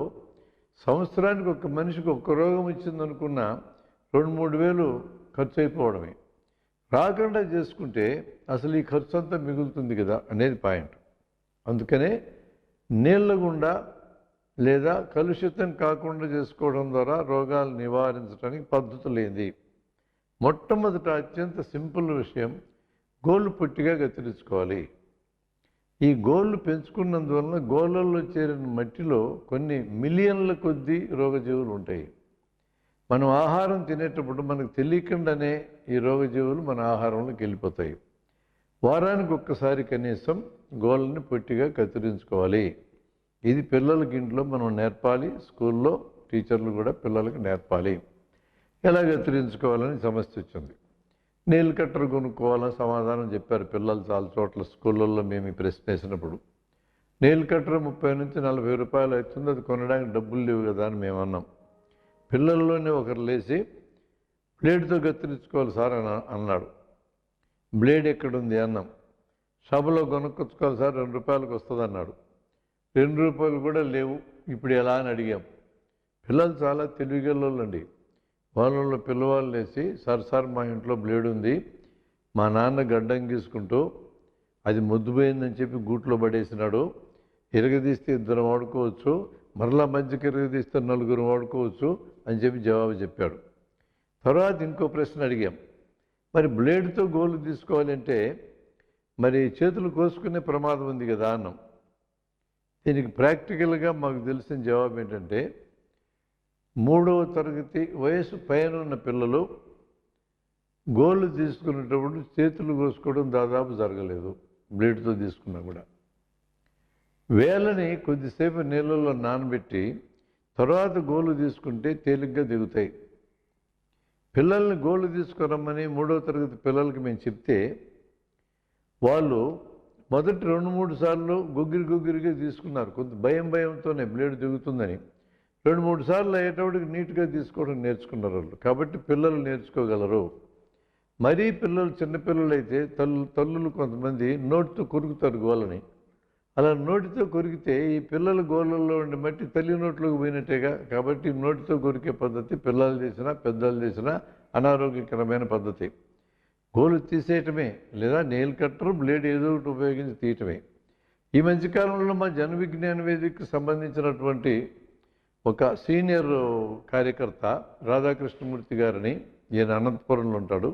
సంవత్సరానికి ఒక మనిషికి ఒక్క రోగం వచ్చిందనుకున్న 2-3 వేలు ఖర్చు అయిపోవడమే. రాకుండా చేసుకుంటే అసలు ఈ ఖర్చు అంతా మిగులుతుంది కదా అనేది పాయింట్. అందుకనే నీళ్ళ గుండా లేదా కలుషితం కాకుండా చేసుకోవడం ద్వారా రోగాలు నివారించడానికి పద్ధతులు ఏంది? మొట్టమొదట అత్యంత సింపుల్ విషయం, గోళ్ళు పొట్టిగా కత్తిరించుకోవాలి. ఈ గోళ్ళు పెంచుకున్నందువలన గోళ్ళల్లో చేరిన మట్టిలో కొన్ని మిలియన్ల కొద్దీ రోగజీవులు ఉంటాయి. మనం ఆహారం తినేటప్పుడు మనకు తెలియకుండానే ఈ రోగజీవులు మన ఆహారంలోకి వెళ్ళిపోతాయి. వారానికి ఒక్కసారి కనీసం గోళ్ళని పొట్టిగా కత్తిరించుకోవాలి. ఇది పిల్లలకి ఇంట్లో మనం నేర్పాలి, స్కూల్లో టీచర్లు కూడా పిల్లలకి నేర్పాలి ఎలా కత్తిరించుకోవాలని. సమస్య వచ్చింది, నెయిల్ కట్టర్ కొనుక్కోవాలని సమాధానం చెప్పారు పిల్లలు చాలా చోట్ల. స్కూళ్ళల్లో మేము ఈ ప్రశ్న వేసినప్పుడు నెయిల్ కట్టర్ 30 నుంచి 40 రూపాయలు అవుతుంది, అది కొనడానికి డబ్బులు లేవు కదా అని మేము అన్నాం. పిల్లల్లోనే ఒకరు లేచి బ్లేడ్తో కత్తిరించుకోవాలి సార్ అని అన్నాడు. బ్లేడ్ ఎక్కడుంది అన్నాం. షాపులో కొనుక్కొచ్చుకోవాలి సార్, 2 రూపాయలకు వస్తుంది అన్నాడు. 2 రూపాయలు కూడా లేవు, ఇప్పుడు ఎలా అని అడిగాం. పిల్లలు చాలా తెలివిగలండి. వాళ్ళలో పిల్లవాళ్ళు లేచి సార్ మా ఇంట్లో బ్లేడ్ ఉంది, మా నాన్న గడ్డం గీసుకుంటూ అది మొద్దుపోయిందని చెప్పి గూట్లో పడేసినాడు, ఇరగదీస్తే 2 వాడుకోవచ్చు, మరలా మధ్యకి ఇరగదీస్తే 4 వాడుకోవచ్చు అని చెప్పి జవాబు చెప్పాడు. తర్వాత ఇంకో ప్రశ్న అడిగాం, మరి బ్లేడ్తో గోలు తీసుకోవాలంటే మరి చేతులు కోసుకునే ప్రమాదం ఉంది కదా అన్నాం. దీనికి ప్రాక్టికల్గా మాకు తెలిసిన జవాబు ఏంటంటే 3వ తరగతి వయసు పైన ఉన్న పిల్లలు గోళ్ళు తీసుకునేటప్పుడు చేతులు కోసుకోవడం దాదాపు జరగలేదు, బ్లేడ్తో తీసుకున్నా కూడా. వేళ్ళని కొద్దిసేపు నీళ్ళల్లో నానబెట్టి తర్వాత గోళ్ళు తీసుకుంటే తేలిగ్గా దిగుతాయి. పిల్లల్ని గోళ్ళు తీసుకురమ్మని 3వ తరగతి పిల్లలకి మేము చెప్తే వాళ్ళు మొదటి 2-3 సార్లు గుగ్గిరిగా తీసుకున్నారు. కొంత భయంతోనే బ్లేడ్ దిగుతుందని. 2-3 సార్లు అయ్యేటప్పటికి నీట్గా తీసుకోవడం నేర్చుకున్నారు వాళ్ళు. కాబట్టి పిల్లలు నేర్చుకోగలరు. మరీ పిల్లలు చిన్నపిల్లలు అయితే తల్లులు కొంతమంది నోటితో కొరుకుతారు గోళ్ళని. అలా నోటితో కొరికితే ఈ పిల్లల గోళ్ళల్లో ఉండే మట్టి తల్లి నోట్లోకి పోయినట్టేగా. కాబట్టి నోటితో కొరికే పద్ధతి పిల్లలు చేసినా పెద్దలు చేసినా అనారోగ్యకరమైన పద్ధతి. గోలు తీసేయటమే లేదా నెయిల్ కట్టర్ బ్లేడ్ ఏదో ఒకటి ఉపయోగించి తీయటమే. ఈ మధ్యకాలంలో మా జన విజ్ఞాన వేదికకు సంబంధించినటువంటి ఒక సీనియర్ కార్యకర్త రాధాకృష్ణమూర్తి గారిని, ఈయన అనంతపురంలో ఉంటాడు.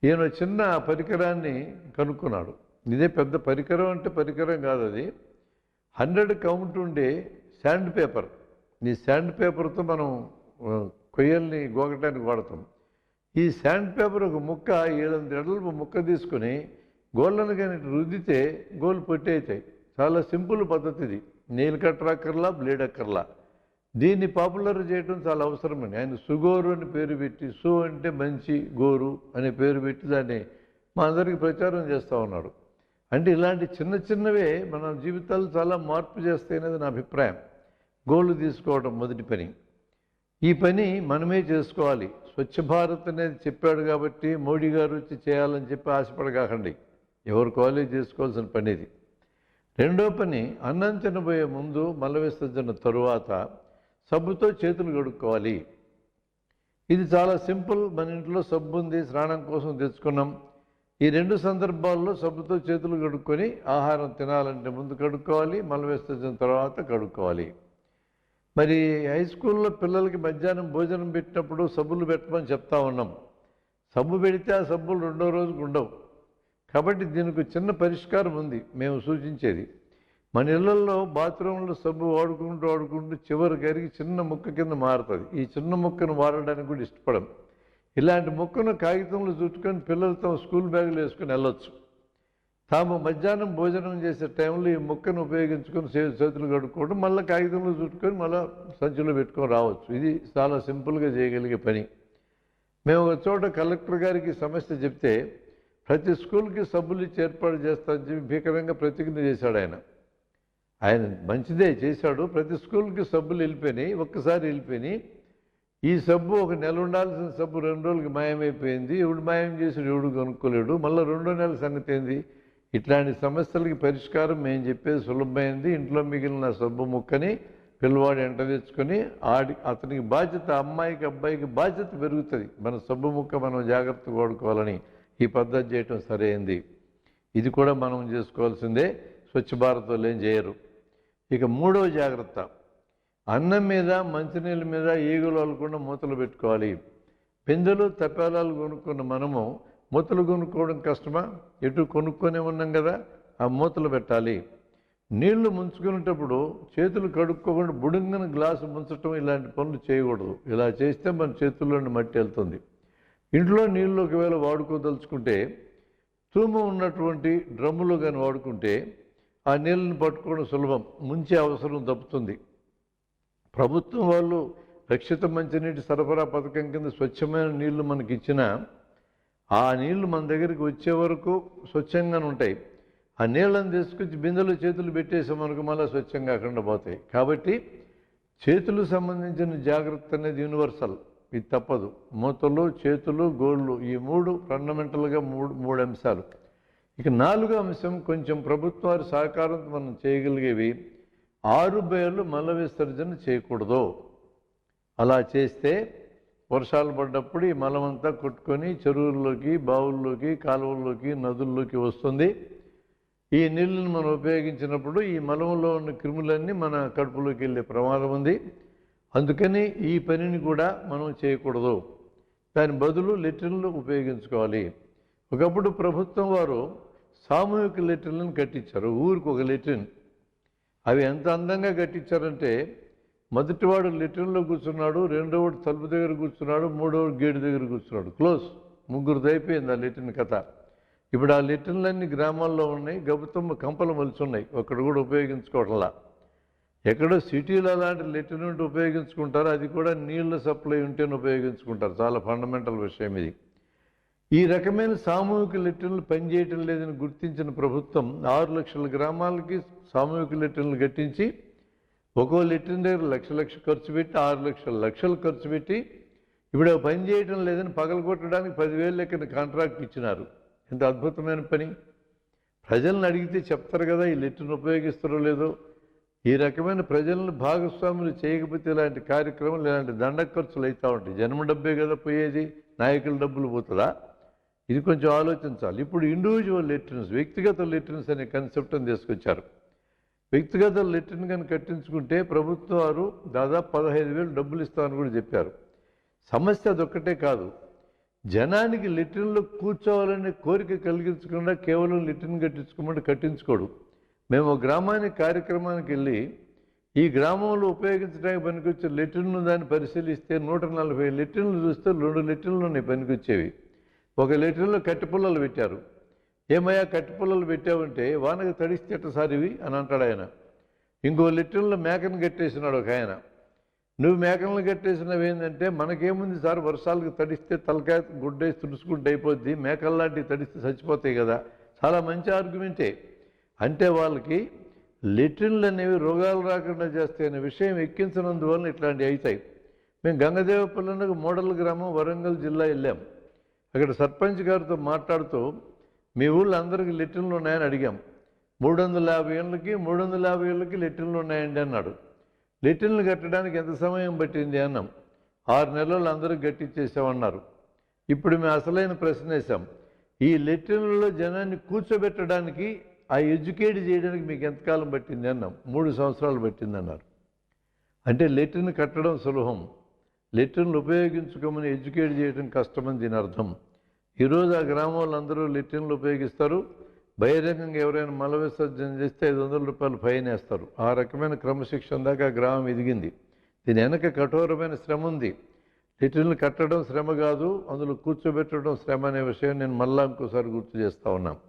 ఈయన చిన్న పరికరాన్ని కనుక్కున్నాడు. ఇదే పెద్ద పరికరం అంటే పరికరం కాదు, అది 100 కౌంట్ ఉండే శాండ్ పేపర్. ఈ శాండ్ పేపర్తో మనం కొయ్యల్ని గోకటానికి వాడతాం. ఈ శాండ్ పేపర్ ఒక ముక్క 7 ఎడల్పు ముక్క తీసుకొని గోళ్ళను కానీ రుద్దితే గోళ్ళు పొట్టి అవుతాయి. చాలా సింపుల్ పద్ధతి ఇది. నీళ్ళు కట్టరక్కర్లా, బ్లేడ్ అక్కర్లా. దీన్ని పాపులర్ చేయడం చాలా అవసరమని ఆయన సుగోరు అని పేరు పెట్టి, సు అంటే మంచి, గోరు అనే పేరు పెట్టి దాన్ని మా అందరికీ ప్రచారం చేస్తూ ఉన్నాడు. అంటే ఇలాంటి చిన్న చిన్నవే మన జీవితాలు చాలా మార్పు చేస్తాయి అనేది నా అభిప్రాయం. గోళ్ళు తీసుకోవడం మొదటి పని. ఈ పని మనమే చేసుకోవాలి. స్వచ్ఛ భారత్ అనేది చెప్పాడు కాబట్టి మోడీ గారు వచ్చి చేయాలని చెప్పి ఆశపడకాకండి. ఎవరు కాలేజ్ చేసుకోవాల్సిన పని ఇది. రెండో పని, అన్నం తినబోయే ముందు మల విసర్జన తరువాత సబ్బుతో చేతులు కడుక్కోవాలి. ఇది చాలా సింపుల్. మన ఇంట్లో సబ్బు ఉంది, స్నానం కోసం తెచ్చుకున్నాం. ఈ 2 సందర్భాల్లో సబ్బుతో చేతులు కడుక్కొని ఆహారం తినాలంటే ముందు కడుక్కోవాలి, మల విసర్జన తర్వాత కడుక్కోవాలి. మరి హై స్కూల్లో పిల్లలకి మధ్యాహ్నం భోజనం పెట్టినప్పుడు సబ్బులు పెట్టమని చెప్తా ఉన్నాం. సబ్బు పెడితే ఆ సబ్బులు 2వ రోజుకు ఉండవు. కాబట్టి దీనికి చిన్న పరిష్కారం ఉంది మేము సూచించేది. మన ఇళ్లలో బాత్రూంలో సబ్బు వాడుకుంటూ చివరి కరిగి చిన్న ముక్క కింద మారుతుంది. ఈ చిన్న ముక్కను వాడడానికి కూడా ఇష్టపడం. ఇలాంటి ముక్కను కాగితంలో చుట్టుకొని పిల్లలు తమ స్కూల్ బ్యాగులు వేసుకొని వెళ్ళొచ్చు. తాము మధ్యాహ్నం భోజనం చేసే టైంలో ఈ ముక్కను ఉపయోగించుకొని చేతులు కడుక్కోవడం, మళ్ళీ కాగితంలో చుట్టుకొని మళ్ళీ సంచిలో పెట్టుకొని రావచ్చు. ఇది చాలా సింపుల్గా చేయగలిగే పని. మేము ఒక చోట కలెక్టర్ గారికి సమస్య చెప్తే ప్రతి స్కూల్కి సబ్బులు ఇచ్చి ఏర్పాటు చేస్తామని చెప్పి భీకరంగా ప్రతిజ్ఞ చేశాడు ఆయన. ఆయన మంచిదే చేశాడు. ప్రతి స్కూల్కి సబ్బులు వెళ్ళిపోయినాయి. ఒక్కసారి వెళ్ళిపోయినాయి. ఈ సబ్బు ఒక నెల ఉండాల్సిన సబ్బు 2 రోజులకి మాయమైపోయింది. ఎవడు మాయం చేసాడు, ఎవడు కొనుక్కోలేడు. మళ్ళీ 2వ నెల సంగతి ఏంది? ఇట్లాంటి సమస్యలకి పరిష్కారం మేము చెప్పేది సులభమైంది. ఇంట్లో మిగిలిన సబ్బు ముక్కని పిల్లవాడు ఎంట తెచ్చుకొని అతనికి బాధ్యత, అమ్మాయికి అబ్బాయికి బాధ్యత పెరుగుతుంది. మన సబ్బు ముక్క మనం జాగ్రత్తగా వాడుకోవాలని ఈ పద్ధతి చేయటం సరైంది. ఇది కూడా మనం చేసుకోవాల్సిందే. స్వచ్ఛ భారత్ వాళ్ళు ఏం చేయరు. ఇక 3వ జాగ్రత్త, అన్నం మీద మంచినీళ్ళ మీద ఈగలు అల్లకుండా మూతలు పెట్టుకోవాలి. బిందెలు తపేలాలు కొనుక్కున్న మనము మూతలు కొనుక్కోవడం కష్టమా? ఎటు కొనుక్కొనే ఉన్నాం కదా, ఆ మూతలు పెట్టాలి. నీళ్లు ముంచుకునేటప్పుడు చేతులు కడుక్కోకుండా బుడుంగన గ్లాసు ముంచటం ఇలాంటి పనులు చేయకూడదు. ఇలా చేస్తే మన చేతుల్లోని మట్టి వెళ్తుంది. ఇంట్లో నీళ్ళు ఒకవేళ వాడుకోదలుచుకుంటే తూము ఉన్నటువంటి డ్రమ్ములో కానీ వాడుకుంటే ఆ నీళ్ళని పట్టుకోవడం సులభం. ముంచే అవసరం తప్పుతుంది. ప్రభుత్వం వాళ్ళు రక్షిత మంచినీటి సరఫరా పథకం కింద స్వచ్ఛమైన నీళ్లు మనకి ఇచ్చినా ఆ నీళ్లు మన దగ్గరికి వచ్చే వరకు స్వచ్ఛంగానే ఉంటాయి. ఆ నీళ్ళని తీసుకొచ్చి బిందెలో చేతులు పెట్టేసామనుకో మళ్ళీ స్వచ్ఛంగా కాకుండా పోతాయి. కాబట్టి చేతులకు సంబంధించిన జాగ్రత్త అనేది యూనివర్సల్. ఇది తప్పదు. మూతలు, చేతులు, గోళ్ళు, ఈ 3 ఫండమెంటల్గా మూడు అంశాలు. ఇక 4వ అంశం, కొంచెం ప్రభుత్వాల సహకారంతో మనం చేయగలిగేవి. 6 బయలు మల విసర్జన చేయకూడదు. అలా చేస్తే వర్షాలు పడ్డప్పుడు ఈ మలమంతా కొట్టుకొని చెరువుల్లోకి, బావుల్లోకి, కాలువల్లోకి, నదుల్లోకి వస్తుంది. ఈ నీళ్ళని మనం ఉపయోగించినప్పుడు ఈ మలంలో ఉన్న క్రిములన్నీ మన కడుపులోకి వెళ్ళే ప్రమాదం ఉంది. అందుకని ఈ పనిని కూడా మనం చేయకూడదు. దాని బదులు లెట్రిన్లు ఉపయోగించుకోవాలి. ఒకప్పుడు ప్రభుత్వం వారు సామూహిక లెట్రిన్లను కట్టించారు. ఊరికి ఒక లెట్రిన్. అవి ఎంత అందంగా కట్టించారంటే మొదటివాడు లెట్రిన్లో కూర్చున్నాడు, 2వవాడు తలుపు దగ్గర కూర్చున్నాడు, 3వవాడు గేటు దగ్గర కూర్చున్నాడు. క్లోజ్. 3 అయిపోయింది ఆ లెట్రిన్ కథ. ఇప్పుడు ఆ లెట్రిన్లన్నీ గ్రామాల్లో ఉన్నాయి. గబుతమ్మ కంపలు మలుచున్నాయి. ఒక్కడు కూడా ఉపయోగించుకోవట్లా. ఎక్కడో సిటీలో అలాంటి లెట్రిన్ ఉంటే ఉపయోగించుకుంటారు. అది కూడా నీళ్ళ సప్లై ఉంటేనే ఉపయోగించుకుంటారు. చాలా ఫండమెంటల్ విషయం ఇది. ఈ రకమైన సామూహిక లెట్రిన్లు పనిచేయటం లేదని గుర్తించిన ప్రభుత్వం 6 లక్షల గ్రామాలకి సామూహిక లెట్రిన్లు కట్టించి ఒక్కో లెట్రిన్ దగ్గర లక్ష ఖర్చు పెట్టి 6 లక్షలు ఖర్చు పెట్టి ఇప్పుడు పని చేయటం లేదని పగలగొట్టడానికి 10,000 లెక్కన కాంట్రాక్ట్ ఇచ్చినారు. ఎంత అద్భుతమైన పని. ప్రజలను అడిగితే చెప్తారు కదా ఈ లెట్రిన్ ఉపయోగిస్తారో లేదో. ఈ రకమైన ప్రజలను భాగస్వాములు చేయకపోతే ఇలాంటి కార్యక్రమాలు, ఇలాంటి దండ ఖర్చులు అవుతూ ఉంటాయి. జన్మ డబ్బే కదా పోయేది, నాయకుల డబ్బులు పోతుందా? ఇది కొంచెం ఆలోచించాలి. ఇప్పుడు ఇండివిజువల్ లెట్రిన్స్, వ్యక్తిగత లెట్రిన్స్ అనే కాన్సెప్ట్ని తీసుకొచ్చారు. వ్యక్తిగత లెట్రిన్ కానీ కట్టించుకుంటే ప్రభుత్వం వారు దాదాపు 15,000 డబ్బులు ఇస్తామని కూడా చెప్పారు. సమస్య అదొక్కటే కాదు. జనానికి లెట్రిన్లో కూర్చోవాలనే కోరిక కలిగించకుండా కేవలం లెట్రిన్ కట్టించుకోమంటే కట్టించుకోడు. మేము గ్రామానికి కార్యక్రమానికి వెళ్ళి ఈ గ్రామంలో ఉపయోగించడానికి పనికొచ్చే లెట్రిన్లు దాన్ని పరిశీలిస్తే 140 లెట్రిన్లు చూస్తే 2 లెట్రిన్లు ఉన్నాయి పనికొచ్చేవి. ఒక లెట్రిన్లో కట్టి పుల్లలు పెట్టారు. ఏమయ్యా కట్టి పుల్లలు పెట్టావంటే వానకు తడిస్తే ఎట్ట సారివి అని అంటాడు ఆయన. ఇంకో లెట్రిన్లో మేకను కట్టేసినాడు ఒక ఆయన. నువ్వు మేకలను కట్టేసినవి ఏంటంటే మనకేముంది సార్, వర్షాలకు తడిస్తే తలకాయ గుడ్డేసి తుడుచుకుంటూ అయిపోద్ది, మేకల్లాంటివి తడిస్తే చచ్చిపోతాయి కదా. చాలా మంచి ఆర్గ్యుమెంటే. అంటే వాళ్ళకి లెట్రిన్లు అనేవి రోగాలు రాకుండా చేస్తాయి అనే విషయం ఎక్కించినందువల్ల ఇట్లాంటివి అవుతాయి. మేము గంగదేవపల్లికి మోడల్ గ్రామం వరంగల్ జిల్లా వెళ్ళాం. అక్కడ సర్పంచ్ గారితో మాట్లాడుతూ మీ ఊళ్ళో అందరికీ లెట్రిన్లు ఉన్నాయని అడిగాం. 350 ఏళ్ళకి 350 ఏళ్ళకి లెట్రిన్లు ఉన్నాయండి అన్నాడు. లెట్రిన్లు కట్టడానికి ఎంత సమయం పట్టింది అన్నాం. 6 నెలలు అందరూ గట్టించేసామన్నారు. ఇప్పుడు మేము అసలైన ప్రశ్న వేసాం, ఈ లెట్రిన్లలో జనాన్ని కూర్చోబెట్టడానికి ఆ ఎడ్యుకేట్ చేయడానికి మీకు ఎంతకాలం పట్టింది అన్నాం. 3 సంవత్సరాలు పట్టింది అన్నారు. అంటే లెట్రిన్ కట్టడం సులభం, లెట్రిన్లు ఉపయోగించుకోమని ఎడ్యుకేట్ చేయడం కష్టమని దీని అర్థం. ఈరోజు ఆ గ్రామంలో అందరూ లెట్రిన్లు ఉపయోగిస్తారు. బహిరంగంగా ఎవరైనా మల విసర్జన చేస్తే 500 రూపాయలు ఫైన్ వేస్తారు. ఆ రకమైన క్రమశిక్షణ దాకా గ్రామం ఎదిగింది. దీని వెనక కఠోరమైన శ్రమ ఉంది. లెట్రిన్లు కట్టడం శ్రమ కాదు, అందులో కూర్చోబెట్టడం శ్రమ అనే విషయం నేను మళ్ళా ఇంకోసారి గుర్తు చేస్తూ ఉన్నాను.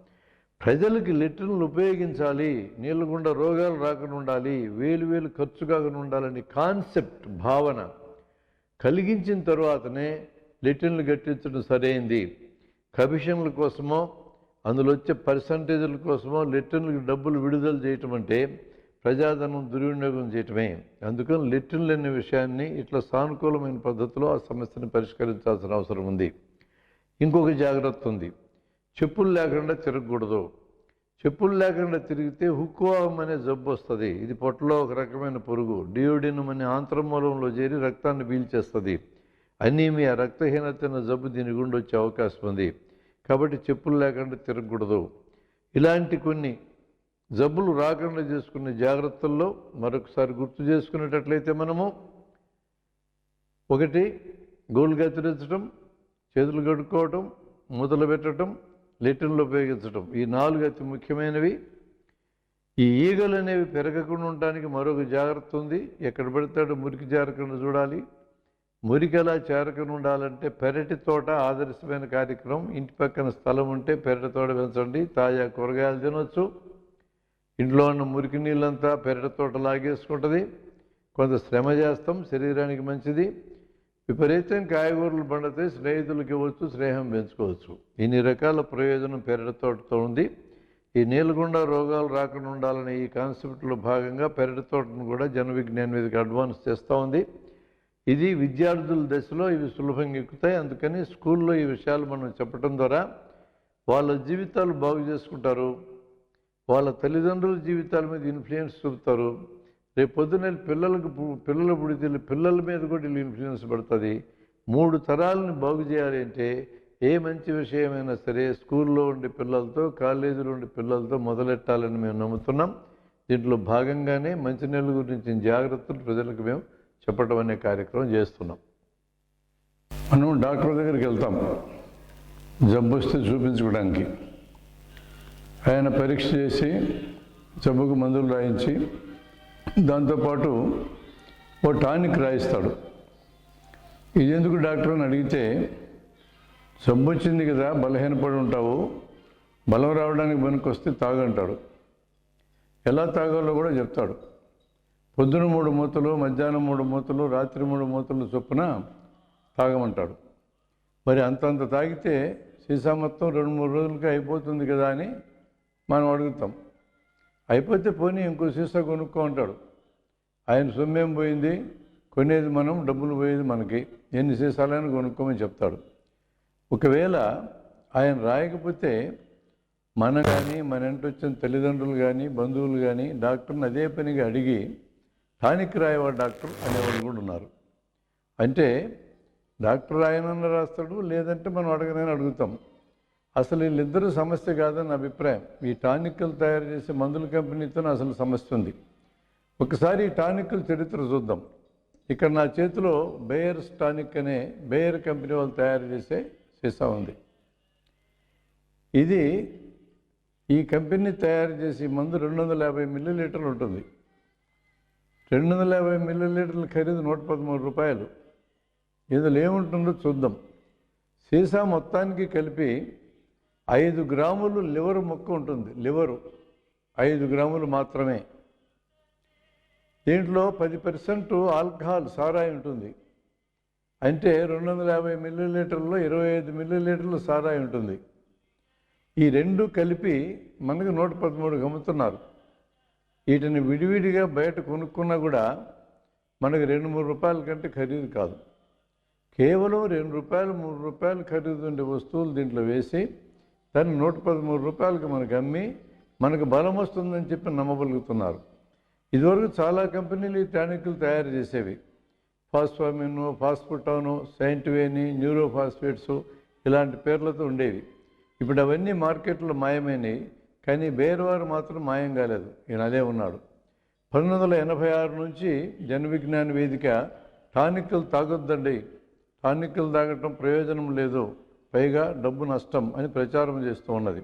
ప్రజలకి లెట్రిన్లు ఉపయోగించాలి, నీళ్ళ గుండా రోగాలు రాకుండా ఉండాలి, వేలు ఖర్చు కాకుండా ఉండాలని కాన్సెప్ట్ భావన కలిగించిన తర్వాతనే లెట్రిన్లు కట్టించడం సరైంది. కమిషన్ల కోసమో అందులో వచ్చే పర్సంటేజ్ల కోసమో లెట్రిన్లకు డబ్బులు విడుదల చేయటం అంటే ప్రజాధనం దుర్వినియోగం చేయటమే. అందుకని లెట్రిన్లు అనే విషయాన్ని ఇట్లా సానుకూలమైన పద్ధతిలో ఆ సమస్యను పరిష్కరించాల్సిన అవసరం ఉంది. ఇంకొక జాగ్రత్త ఉంది, చెప్పులు లేకుండా తిరగకూడదు. చెప్పులు లేకుండా తిరిగితే హుక్వామ్ అనే జబ్బు వస్తుంది. ఇది పొట్టలో ఒక రకమైన పురుగు, డియోడినం అనే ఆంత్రమూలంలో చేరి రక్తాన్ని పీల్చేస్తుంది. అనీమియా, రక్తహీనత అనే జబ్బు దీని గుండా వచ్చే అవకాశం ఉంది. కాబట్టి చెప్పులు లేకుండా తిరగకూడదు. ఇలాంటి కొన్ని జబ్బులు రాకుండా చేసుకునే జాగ్రత్తల్లో మరొకసారి గుర్తు చేసుకునేటట్లయితే మనము 1 గోళ్ళు కత్తిరించడం, చేతులు కడుక్కోవటం, మూతలు పెట్టడం, లెట్రిన్లు ఉపయోగించడం, ఈ 4 అతి ముఖ్యమైనవి. ఈ ఈగలు అనేవి పెరగకుండా ఉండడానికి మరొక జాగ్రత్త ఉంది. ఎక్కడ పెడతాడో మురికి జారకుండా చూడాలి. మురికి ఎలా చేరకుండా ఉండాలంటే పెరటి తోట ఆదర్శమైన కార్యక్రమం. ఇంటి పక్కన స్థలం ఉంటే పెరటి తోట పెంచండి, తాజా కూరగాయలు తినొచ్చు. ఇంట్లో ఉన్న మురికి నీళ్ళంతా పెరటి తోట లాగేసుకుంటుంది. కొంత శ్రమ చేస్తాం, శరీరానికి మంచిది. విపరీతం కాయగూరలు పండితే స్నేహితులకి ఇవ్వచ్చు, స్నేహం పెంచుకోవచ్చు. ఇన్ని రకాల ప్రయోజనం పెరటి తోటతో ఉంది. ఈ నీళ్ళగుండా రోగాలు రాకుండా ఉండాలనే ఈ కాన్సెప్ట్లో భాగంగా పెరటి తోటను కూడా జన విజ్ఞాన మీదకి అడ్వాన్స్ చేస్తూ ఉంది. ఇది విద్యార్థుల దశలో ఇవి సులభంగా ఎక్కుతాయి. అందుకని స్కూల్లో ఈ విషయాలు మనం చెప్పడం ద్వారా వాళ్ళ జీవితాలు బాగు చేసుకుంటారు, వాళ్ళ తల్లిదండ్రుల జీవితాల మీద ఇన్ఫ్లుయెన్స్ చూపుతారు. రేపు పొద్దున్న పిల్లలు పుడితే పిల్లల మీద కూడా వీళ్ళు ఇన్ఫ్లుయెన్స్ పడుతుంది. 3 తరాలను బాగు చేయాలి అంటే ఏ మంచి విషయమైనా సరే స్కూల్లో ఉండే పిల్లలతో, కాలేజీలో ఉండే పిల్లలతో మొదలెట్టాలని మేము నమ్ముతున్నాం. దీంట్లో భాగంగానే మంచినీళ్ళ గురించి జాగ్రత్తలు ప్రజలకు మేము చెప్పడం అనే కార్యక్రమం చేస్తున్నాం. మనం డాక్టర్ దగ్గరికి వెళ్తాం జబ్బు వస్తే చూపించుకోవడానికి. ఆయన పరీక్ష చేసి జబ్బుకు మందులు రాయించి దాంతోపాటు ఓ టానిక్ రాయిస్తాడు. ఇది ఎందుకు డాక్టర్ అని అడిగితే, జబ్బు వచ్చింది కదా, బలహీనపడి ఉంటావు, బలం రావడానికి పనికొస్తే తాగంటాడు. ఎలా తాగాలో కూడా చెప్తాడు. పొద్దున 3 మూతలు, మధ్యాహ్నం 3 మూతలు, రాత్రి 3 మూతలు చొప్పున తాగమంటాడు. మరి అంతంత తాగితే సీసా మొత్తం 2-3 రోజులకి అయిపోతుంది కదా అని మనం అడుగుతాం. అయిపోతే పోనీ ఇంకో సీసా కొనుక్కో అంటాడు. ఆయన సొమ్మేం పోయింది, కొనేది మనం, డబ్బులు పోయేది మనకి. ఎన్ని సీసాలైనా కొనుక్కోమని చెప్తాడు. ఒకవేళ ఆయన రాయకపోతే మన కానీ, మన ఇంటి వచ్చిన తల్లిదండ్రులు కానీ, బంధువులు కానీ డాక్టర్ని అదే పనిగా అడిగి టానిక్ రాయవాడు డాక్టర్ అనేవాళ్ళు కూడా ఉన్నారు. అంటే డాక్టర్ రాయనన్న రాస్తాడు, లేదంటే మనం అడగనని అడుగుతాం. అసలు వీళ్ళిద్దరూ సమస్య కాదని అభిప్రాయం. ఈ టానిక్లు తయారు చేసే మందుల కంపెనీతోనే అసలు సమస్య ఉంది. ఒకసారి ఈ టానిక్ల చరిత్ర చూద్దాం. ఇక్కడ నా చేతిలో బేయర్స్ టానిక్ అనే బేయర్ కంపెనీ వాళ్ళు తయారు చేసే సీసా ఉంది. ఇది ఈ కంపెనీ తయారు చేసే మందు 250 మిల్లీలీటర్లు ఉంటుంది. 250 మిల్లీలీటర్ల ఖరీదు 113 రూపాయలు. ఇందులో ఏముంటుందో చూద్దాం. సీసా మొత్తానికి కలిపి 5 గ్రాములు లివర్ ముక్క ఉంటుంది. లివరు 5 గ్రాములు మాత్రమే. దీంట్లో 10% ఆల్కహాల్ సారాయి ఉంటుంది. అంటే 250 మిల్లీలీటర్లో 25 మిల్లీలీటర్లు సారాయి ఉంటుంది. ఈ రెండు కలిపి మనకు 113 అమ్ముతున్నారు. వీటిని విడివిడిగా బయట కొనుక్కున్నా కూడా మనకు 2-3 రూపాయల కంటే ఖరీదు కాదు. కేవలం 2 రూపాయలు 3 రూపాయలు ఖరీదు ఉండే వస్తువులు దీంట్లో వేసి దాన్ని 113 రూపాయలకి మనకు అమ్మి మనకు బలం వస్తుందని చెప్పి నమ్మగలుగుతున్నారు. ఇదివరకు చాలా కంపెనీలు ఈ టానిక్లు తయారు చేసేవి. ఫాస్ఫామిన్, ఫాస్ఫుటాను, సైంటివేని, న్యూరోఫాస్ఫేట్స్ ఇలాంటి పేర్లతో ఉండేవి. ఇప్పుడు అవన్నీ మార్కెట్లో మాయమైనవి. కానీ బేర్వారు మాత్రం మాయం కాలేదు. ఈయన అదే ఉన్నాడు. 1986 నుంచి జన విజ్ఞాన వేదిక టానిక్లు తాగొద్దండి, టానిక్లు తాగటం ప్రయోజనం లేదు, పైగా డబ్బు నష్టం అని ప్రచారం చేస్తూ ఉన్నది.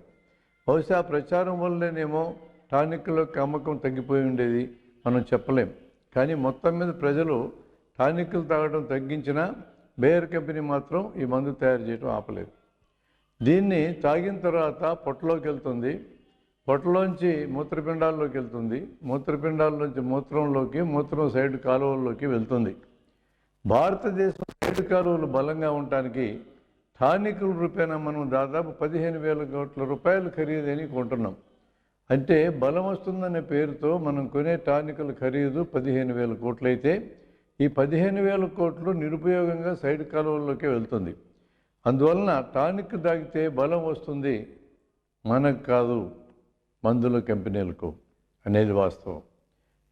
బహుశా ప్రచారం వల్లనేమో టానిక్లకు అమ్మకం తగ్గిపోయి ఉండేది, మనం చెప్పలేం. కానీ మొత్తం మీద ప్రజలు టానిక్లు తాగడం తగ్గించినా బేర్ కంపెనీ మాత్రం ఈ మందు తయారు చేయడం ఆపలేదు. దీన్ని తాగిన తర్వాత పొట్టలోకి వెళ్తుంది, పొట్టలోంచి మూత్రపిండాల్లోకి వెళ్తుంది, మూత్రపిండాల్లోంచి మూత్రంలోకి, మూత్రం సైడ్ కాలువల్లోకి వెళ్తుంది. భారతదేశం సైడ్ కాలువలు బలంగా ఉండటానికి టానికుల రూపాయన మనం దాదాపు 15,000 కోట్ల రూపాయలు ఖరీదని కొంటున్నాం. అంటే బలం వస్తుందనే పేరుతో మనం కొనే టానికుల ఖరీదు 15,000 కోట్లు అయితే ఈ 15,000 కోట్లు నిరుపయోగంగా సైడ్ కాలువల్లోకి వెళ్తుంది. అందువలన టానిక్ తాగితే బలం వస్తుంది, మనకు కాదు మందుల కంపెనీలకు అనేది వాస్తవం.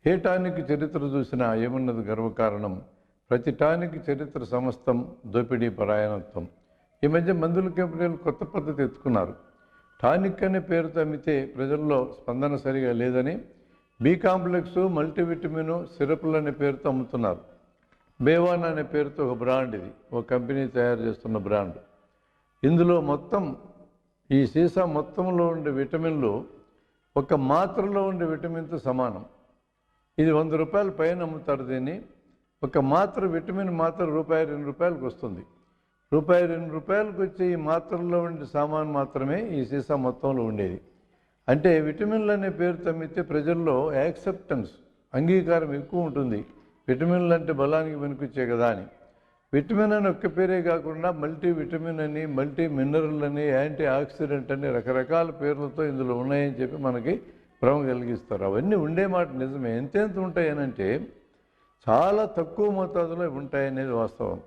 ఏ టానిక్ చరిత్ర చూసినా ఏమున్నది గర్వకారణం. ప్రతి టానిక్ చరిత్ర సమస్తం దోపిడీ పరాయణత్వం. ఈ మధ్య మందుల కంపెనీలు కొత్త పద్ధతి ఎత్తుకున్నారు. టానిక్ అనే పేరుతో అమ్మితే ప్రజల్లో స్పందన సరిగా లేదని బి కాంప్లెక్స్, మల్టీవిటమిన్ సిరప్లు అనే పేరుతో అమ్ముతున్నారు. బేవాన్ అనే పేరుతో ఒక బ్రాండ్, ఇది ఒక కంపెనీ తయారు చేస్తున్న బ్రాండ్. ఇందులో మొత్తం ఈ సీసా మొత్తంలో ఉండే విటమిన్లు ఒక మాత్రలో ఉండే విటమిన్తో సమానం. ఇది 100 రూపాయల పైన అమ్ముతారు. దీన్ని ఒక మాత్ర విటమిన్ మాత్ర ₹1-2 వస్తుంది. ₹2 వచ్చే ఈ మాత్రలో ఉండే సామాన్ మాత్రమే ఈ సీసా మొత్తంలో ఉండేది. అంటే విటమిన్లు అనే పేరుతో అమ్మితే ప్రజల్లో యాక్సెప్టెన్స్, అంగీకారం ఎక్కువ ఉంటుంది. విటమిన్లు అంటే బలానికి పనికొచ్చే కదా అని. విటమిన్ అని ఒక్క పేరే కాకుండా మల్టీ విటమిన్ అని, మల్టీ మినరల్ అని, యాంటీ ఆక్సిడెంట్ అని రకరకాల పేర్లతో ఇందులో ఉన్నాయని చెప్పి మనకి భ్రమ కలిగిస్తారు. అవన్నీ ఉండే మాట నిజమే. ఎంతెంత ఉంటాయనంటే చాలా తక్కువ మోతాదులో ఉంటాయనేది వాస్తవం.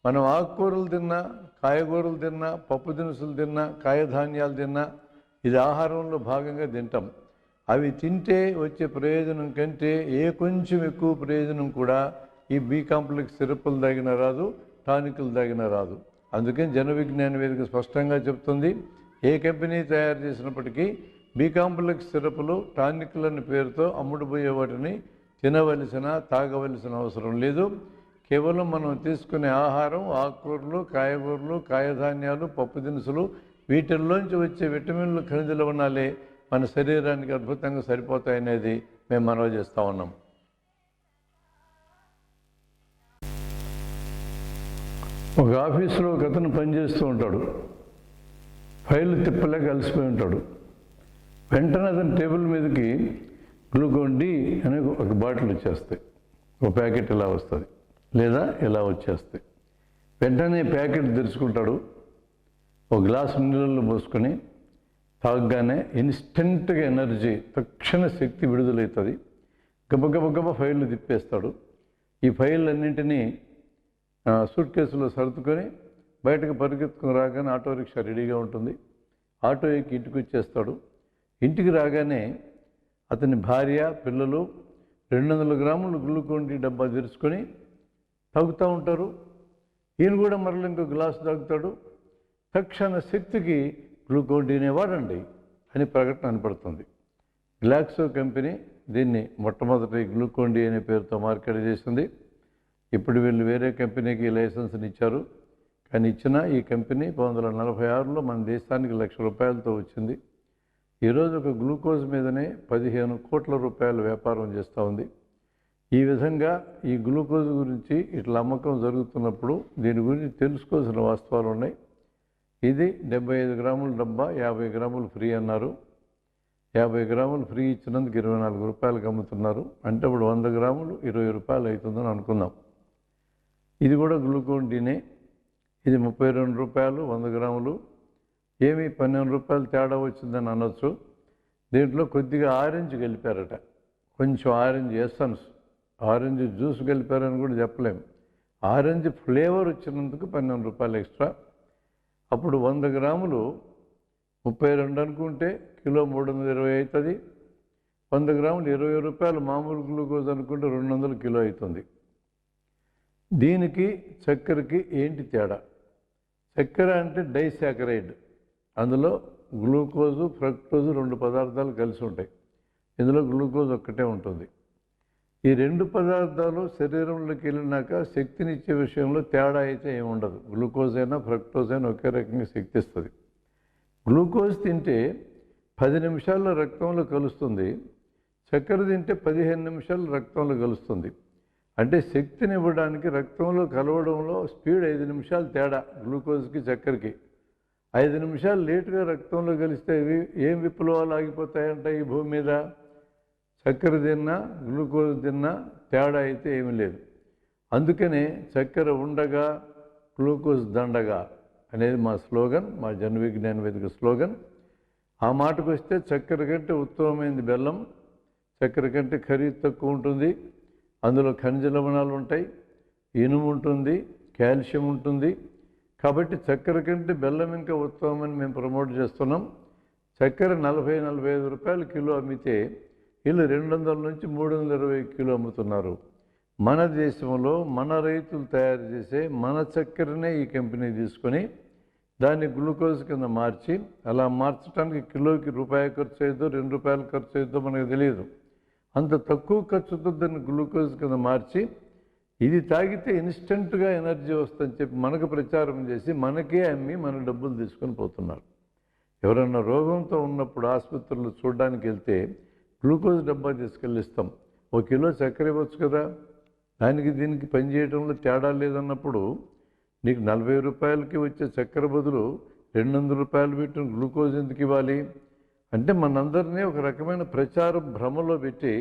మనం ఆకుకూరలు తిన్నా, కాయగూరలు తిన్నా, పప్పు దినుసులు తిన్నా, కాయధాన్యాలు తిన్నా ఇది ఆహారంలో భాగంగా తింటాం. అవి తింటే వచ్చే ప్రయోజనం కంటే కొంచెం ఎక్కువ ప్రయోజనం కూడా ఈ బి కాంప్లెక్స్ సిరప్లు తాగిన రాదు, టానిక్లు తాగిన రాదు. అందుకని జన విజ్ఞాన వేదిక స్పష్టంగా చెప్తుంది, ఏ కంపెనీ తయారు చేసినప్పటికీ బి కాంప్లెక్స్ సిరప్లు, టానిక్లు అనే పేరుతో అమ్ముడుపోయే వాటిని తినవలసిన, తాగవలసిన అవసరం లేదు. కేవలం మనం తీసుకునే ఆహారం, ఆకుకూరలు, కాయగూరలు, కాయధాన్యాలు, పప్పు దినుసులు, వీటిల్లోంచి వచ్చే విటమిన్లు, ఖనిజ లవణాలే మన శరీరానికి అద్భుతంగా సరిపోతాయనేది మేము మనవి చేస్తూ ఉన్నాం. ఒక ఆఫీసులో ఒక అతను పనిచేస్తూ ఉంటాడు. ఫైళ్ళు తిప్పలేక అలసిపోయి ఉంటాడు. వెంటనే అతని టేబుల్ మీదకి గ్లూకోన్ డి అనే ఒక బాటిల్ వచ్చేస్తాయి. ఒక ప్యాకెట్ ఇలా వస్తుంది, లేదా ఇలా వచ్చేస్తాయి. వెంటనే ప్యాకెట్ తెరుచుకుంటాడు. ఒక గ్లాసు నీళ్ళల్లో పోసుకొని తాగగానే ఇన్స్టెంట్గా ఎనర్జీ, తక్షణ శక్తి విడుదలవుతుంది. గబగబ ఫైళ్ళు తిప్పేస్తాడు. ఈ ఫైళ్ళన్నింటినీ సూట్ కేసులో సర్దుకొని బయటకు పరిగెత్తుకుని రాగానే ఆటో రిక్షా రెడీగా ఉంటుంది. ఆటో ఎక్కి ఇంటికి వచ్చేస్తాడు. ఇంటికి రాగానే అతని భార్య, పిల్లలు 200 గ్రాములు గ్లూకోన్ డి డబ్బా తెరుచుకొని తాగుతూ ఉంటారు. ఈయన కూడా మరలా ఇంకో గ్లాసు తాగుతాడు. తక్షణ శక్తికి గ్లూకోన్ డినే వాడండి అని ప్రకటన కనపడుతుంది. గ్లాక్సో కంపెనీ దీన్ని మొట్టమొదటి గ్లూకోన్ డి అనే పేరుతో మార్కెట్ చేసింది. ఇప్పుడు వీళ్ళు వేరే కంపెనీకి లైసెన్స్ని ఇచ్చారు. కానీ ఇచ్చిన ఈ కంపెనీ 1946లో మన దేశానికి ₹1,00,000 వచ్చింది. ఈరోజు ఒక గ్లూకోజ్ మీదనే 15 కోట్ల రూపాయల వ్యాపారం చేస్తూ ఉంది. ఈ విధంగా ఈ గ్లూకోజ్ గురించి ఇట్లా అమ్మకం జరుగుతున్నప్పుడు దీని గురించి తెలుసుకోవాల్సిన వాస్తవాలు ఉన్నాయి. ఇది 75 గ్రాముల డబ్బా 50 గ్రాములు ఫ్రీ అన్నారు. 50 గ్రాములు ఫ్రీ ఇచ్చినందుకు 24 రూపాయలకు అమ్ముతున్నారు. అంటే ఇప్పుడు 100 గ్రాములు 20 రూపాయలు అవుతుందని అనుకుందాం. ఇది కూడా గ్లూకోన్ డీనే. ఇది 32 రూపాయలు 100 గ్రాములు. ఏమి 12 రూపాయలు తేడా వచ్చిందని అనొచ్చు. దీంట్లో కొద్దిగా ఆరెంజ్ కలిపారట, కొంచెం ఆరెంజ్ ఎసెన్స్, ఆరెంజ్ జ్యూస్ కలిపారని కూడా చెప్పలేము. ఆరెంజ్ ఫ్లేవర్ వచ్చినందుకు 12 రూపాయలు ఎక్స్ట్రా. అప్పుడు 100 గ్రాములు 32 అనుకుంటే కిలో 320 అవుతుంది. 100 గ్రాములు 20 రూపాయలు మామూలు గ్లూకోజ్ అనుకుంటే 200 కిలో అవుతుంది. దీనికి చక్కెరకి ఏంటి తేడా? చక్కెర అంటే డైసాకరైడ్, అందులో గ్లూకోజు ఫ్రక్టోజు 2 పదార్థాలు కలిసి ఉంటాయి. ఇందులో గ్లూకోజ్ ఒక్కటే ఉంటుంది. ఈ 2 పదార్థాలు శరీరంలోకి వెళ్ళినాక శక్తినిచ్చే విషయంలో తేడా అయితే ఏముండదు. గ్లూకోజ్ అయినా ఫ్రక్టోజ్ అయినా ఒకే రకంగా శక్తి ఇస్తుంది. గ్లూకోజ్ తింటే 10 నిమిషాల్లో రక్తంలో కలుస్తుంది. చక్కెర తింటే 15 నిమిషాలు రక్తంలో కలుస్తుంది. అంటే శక్తిని ఇవ్వడానికి రక్తంలో కలవడంలో స్పీడ్ 5 నిమిషాలు తేడా గ్లూకోజ్కి చక్కెరకి. 5 నిమిషాలు లేటుగా రక్తంలో కలిస్తే ఇవి ఏం విప్లవాలు ఆగిపోతాయంట ఈ భూమి మీద? చక్కెర తిన్నా గ్లూకోజ్ తిన్నా తేడా అయితే ఏమీ లేదు. అందుకనే చక్కెర ఉండగా గ్లూకోజ్ దండగా అనేది మా స్లోగన్, మా జన విజ్ఞాన వేదిక స్లోగన్. ఆ మాటకు వస్తే చక్కెర కంటే ఉత్తమమైనది బెల్లం. చక్కెర కంటే ఖరీదు తక్కువ ఉంటుంది. అందులో ఖనిజ లవణాలు ఉంటాయి, ఇనుము ఉంటుంది, కాల్షియం ఉంటుంది. కాబట్టి చక్కెర కంటే బెల్లం ఇంకా ఉత్తమమని మేము ప్రమోట్ చేస్తున్నాం. చక్కెర 40-45 రూపాయలు కిలో అమ్మితే వీళ్ళు 200 నుంచి 320 కిలో అమ్ముతున్నారు. మన దేశంలో మన రైతులు తయారు చేసే మన చక్కెరనే ఈ కంపెనీ తీసుకొని దాన్ని గ్లూకోజ్ కింద మార్చి, అలా మార్చడానికి కిలోకి రూపాయి ఖర్చు అయ్యిద్దో 2 రూపాయలు ఖర్చు అయ్యిద్దో మనకు తెలియదు. అంత తక్కువ ఖర్చుతో దాన్ని గ్లూకోజ్ కింద మార్చి ఇది తాగితే ఇన్స్టెంట్గా ఎనర్జీ వస్తుందని చెప్పి మనకు ప్రచారం చేసి మనకే అమ్మి మన డబ్బులు తీసుకొని పోతున్నారు. ఎవరన్నా రోగంతో ఉన్నప్పుడు ఆసుపత్రులు చూడడానికి వెళ్తే గ్లూకోజ్ డబ్బా తీసుకెళ్ళిస్తాం. 1 కిలో చక్కెర ఇవ్వచ్చు కదా, దానికి దీనికి పనిచేయడంలో తేడా లేదన్నప్పుడు నీకు 40 రూపాయలకి వచ్చే చక్కెర బదులు 200 రూపాయలు పెట్టిన గ్లూకోజ్ ఎందుకు ఇవ్వాలి? అంటే మనందరినీ ఒక రకమైన ప్రచార భ్రమలో పెట్టి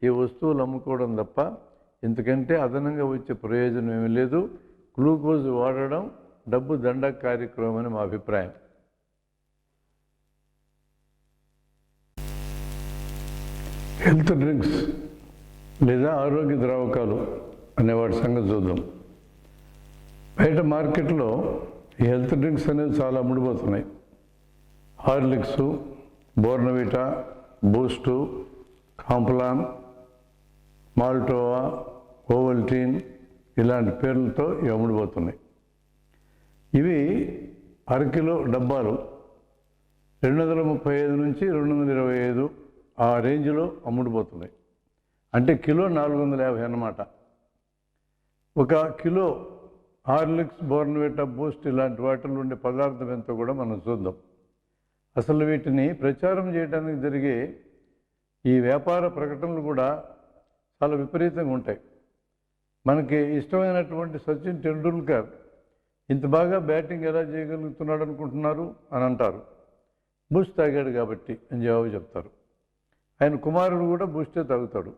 ఈ వస్తువులు అమ్ముకోవడం తప్ప ఇంతకంటే అదనంగా వచ్చే ప్రయోజనం ఏమీ లేదు. గ్లూకోజ్ వాడడం డబ్బు దండ కార్యక్రమం అని మా అభిప్రాయం. హెల్త్ డ్రింక్స్ లేదా ఆరోగ్య ద్రావకాలు అనే వాటి సంగతి చూద్దాం. బయట మార్కెట్లో ఈ హెల్త్ డ్రింక్స్ అనేవి చాలా అమ్ముడుపోతున్నాయి. Horlicks, Bournvita, Boost, Complan, Maltova, Ovaltine ఇలాంటి పేర్లతో ఇవి అమ్ముడుపోతున్నాయి. ఇవి అరకిలో డబ్బాలు 235 నుంచి 225 ఆ రేంజ్లో అమ్ముడుపోతున్నాయి. అంటే కిలో 450 అన్నమాట. 1 కిలో హార్లిక్స్, బోర్నవిటా, బూస్ట్ ఇలాంటి వాటిలో ఉండే పదార్థం ఎంతో కూడా మనం చూద్దాం. అసలు వీటిని ప్రచారం చేయడానికి జరిగే ఈ వ్యాపార ప్రకటనలు కూడా చాలా విపరీతంగా ఉంటాయి. మనకి ఇష్టమైనటువంటి సచిన్ టెండూల్కర్ ఇంత బాగా బ్యాటింగ్ ఎలా చేయగలుగుతున్నాడు అనుకుంటున్నారు అని అంటారు. బూస్ట్ తాగాడు కాబట్టి అని జవాబు చెప్తారు. ఆయన కుమారుడు కూడా బూస్టే తాగుతాడు.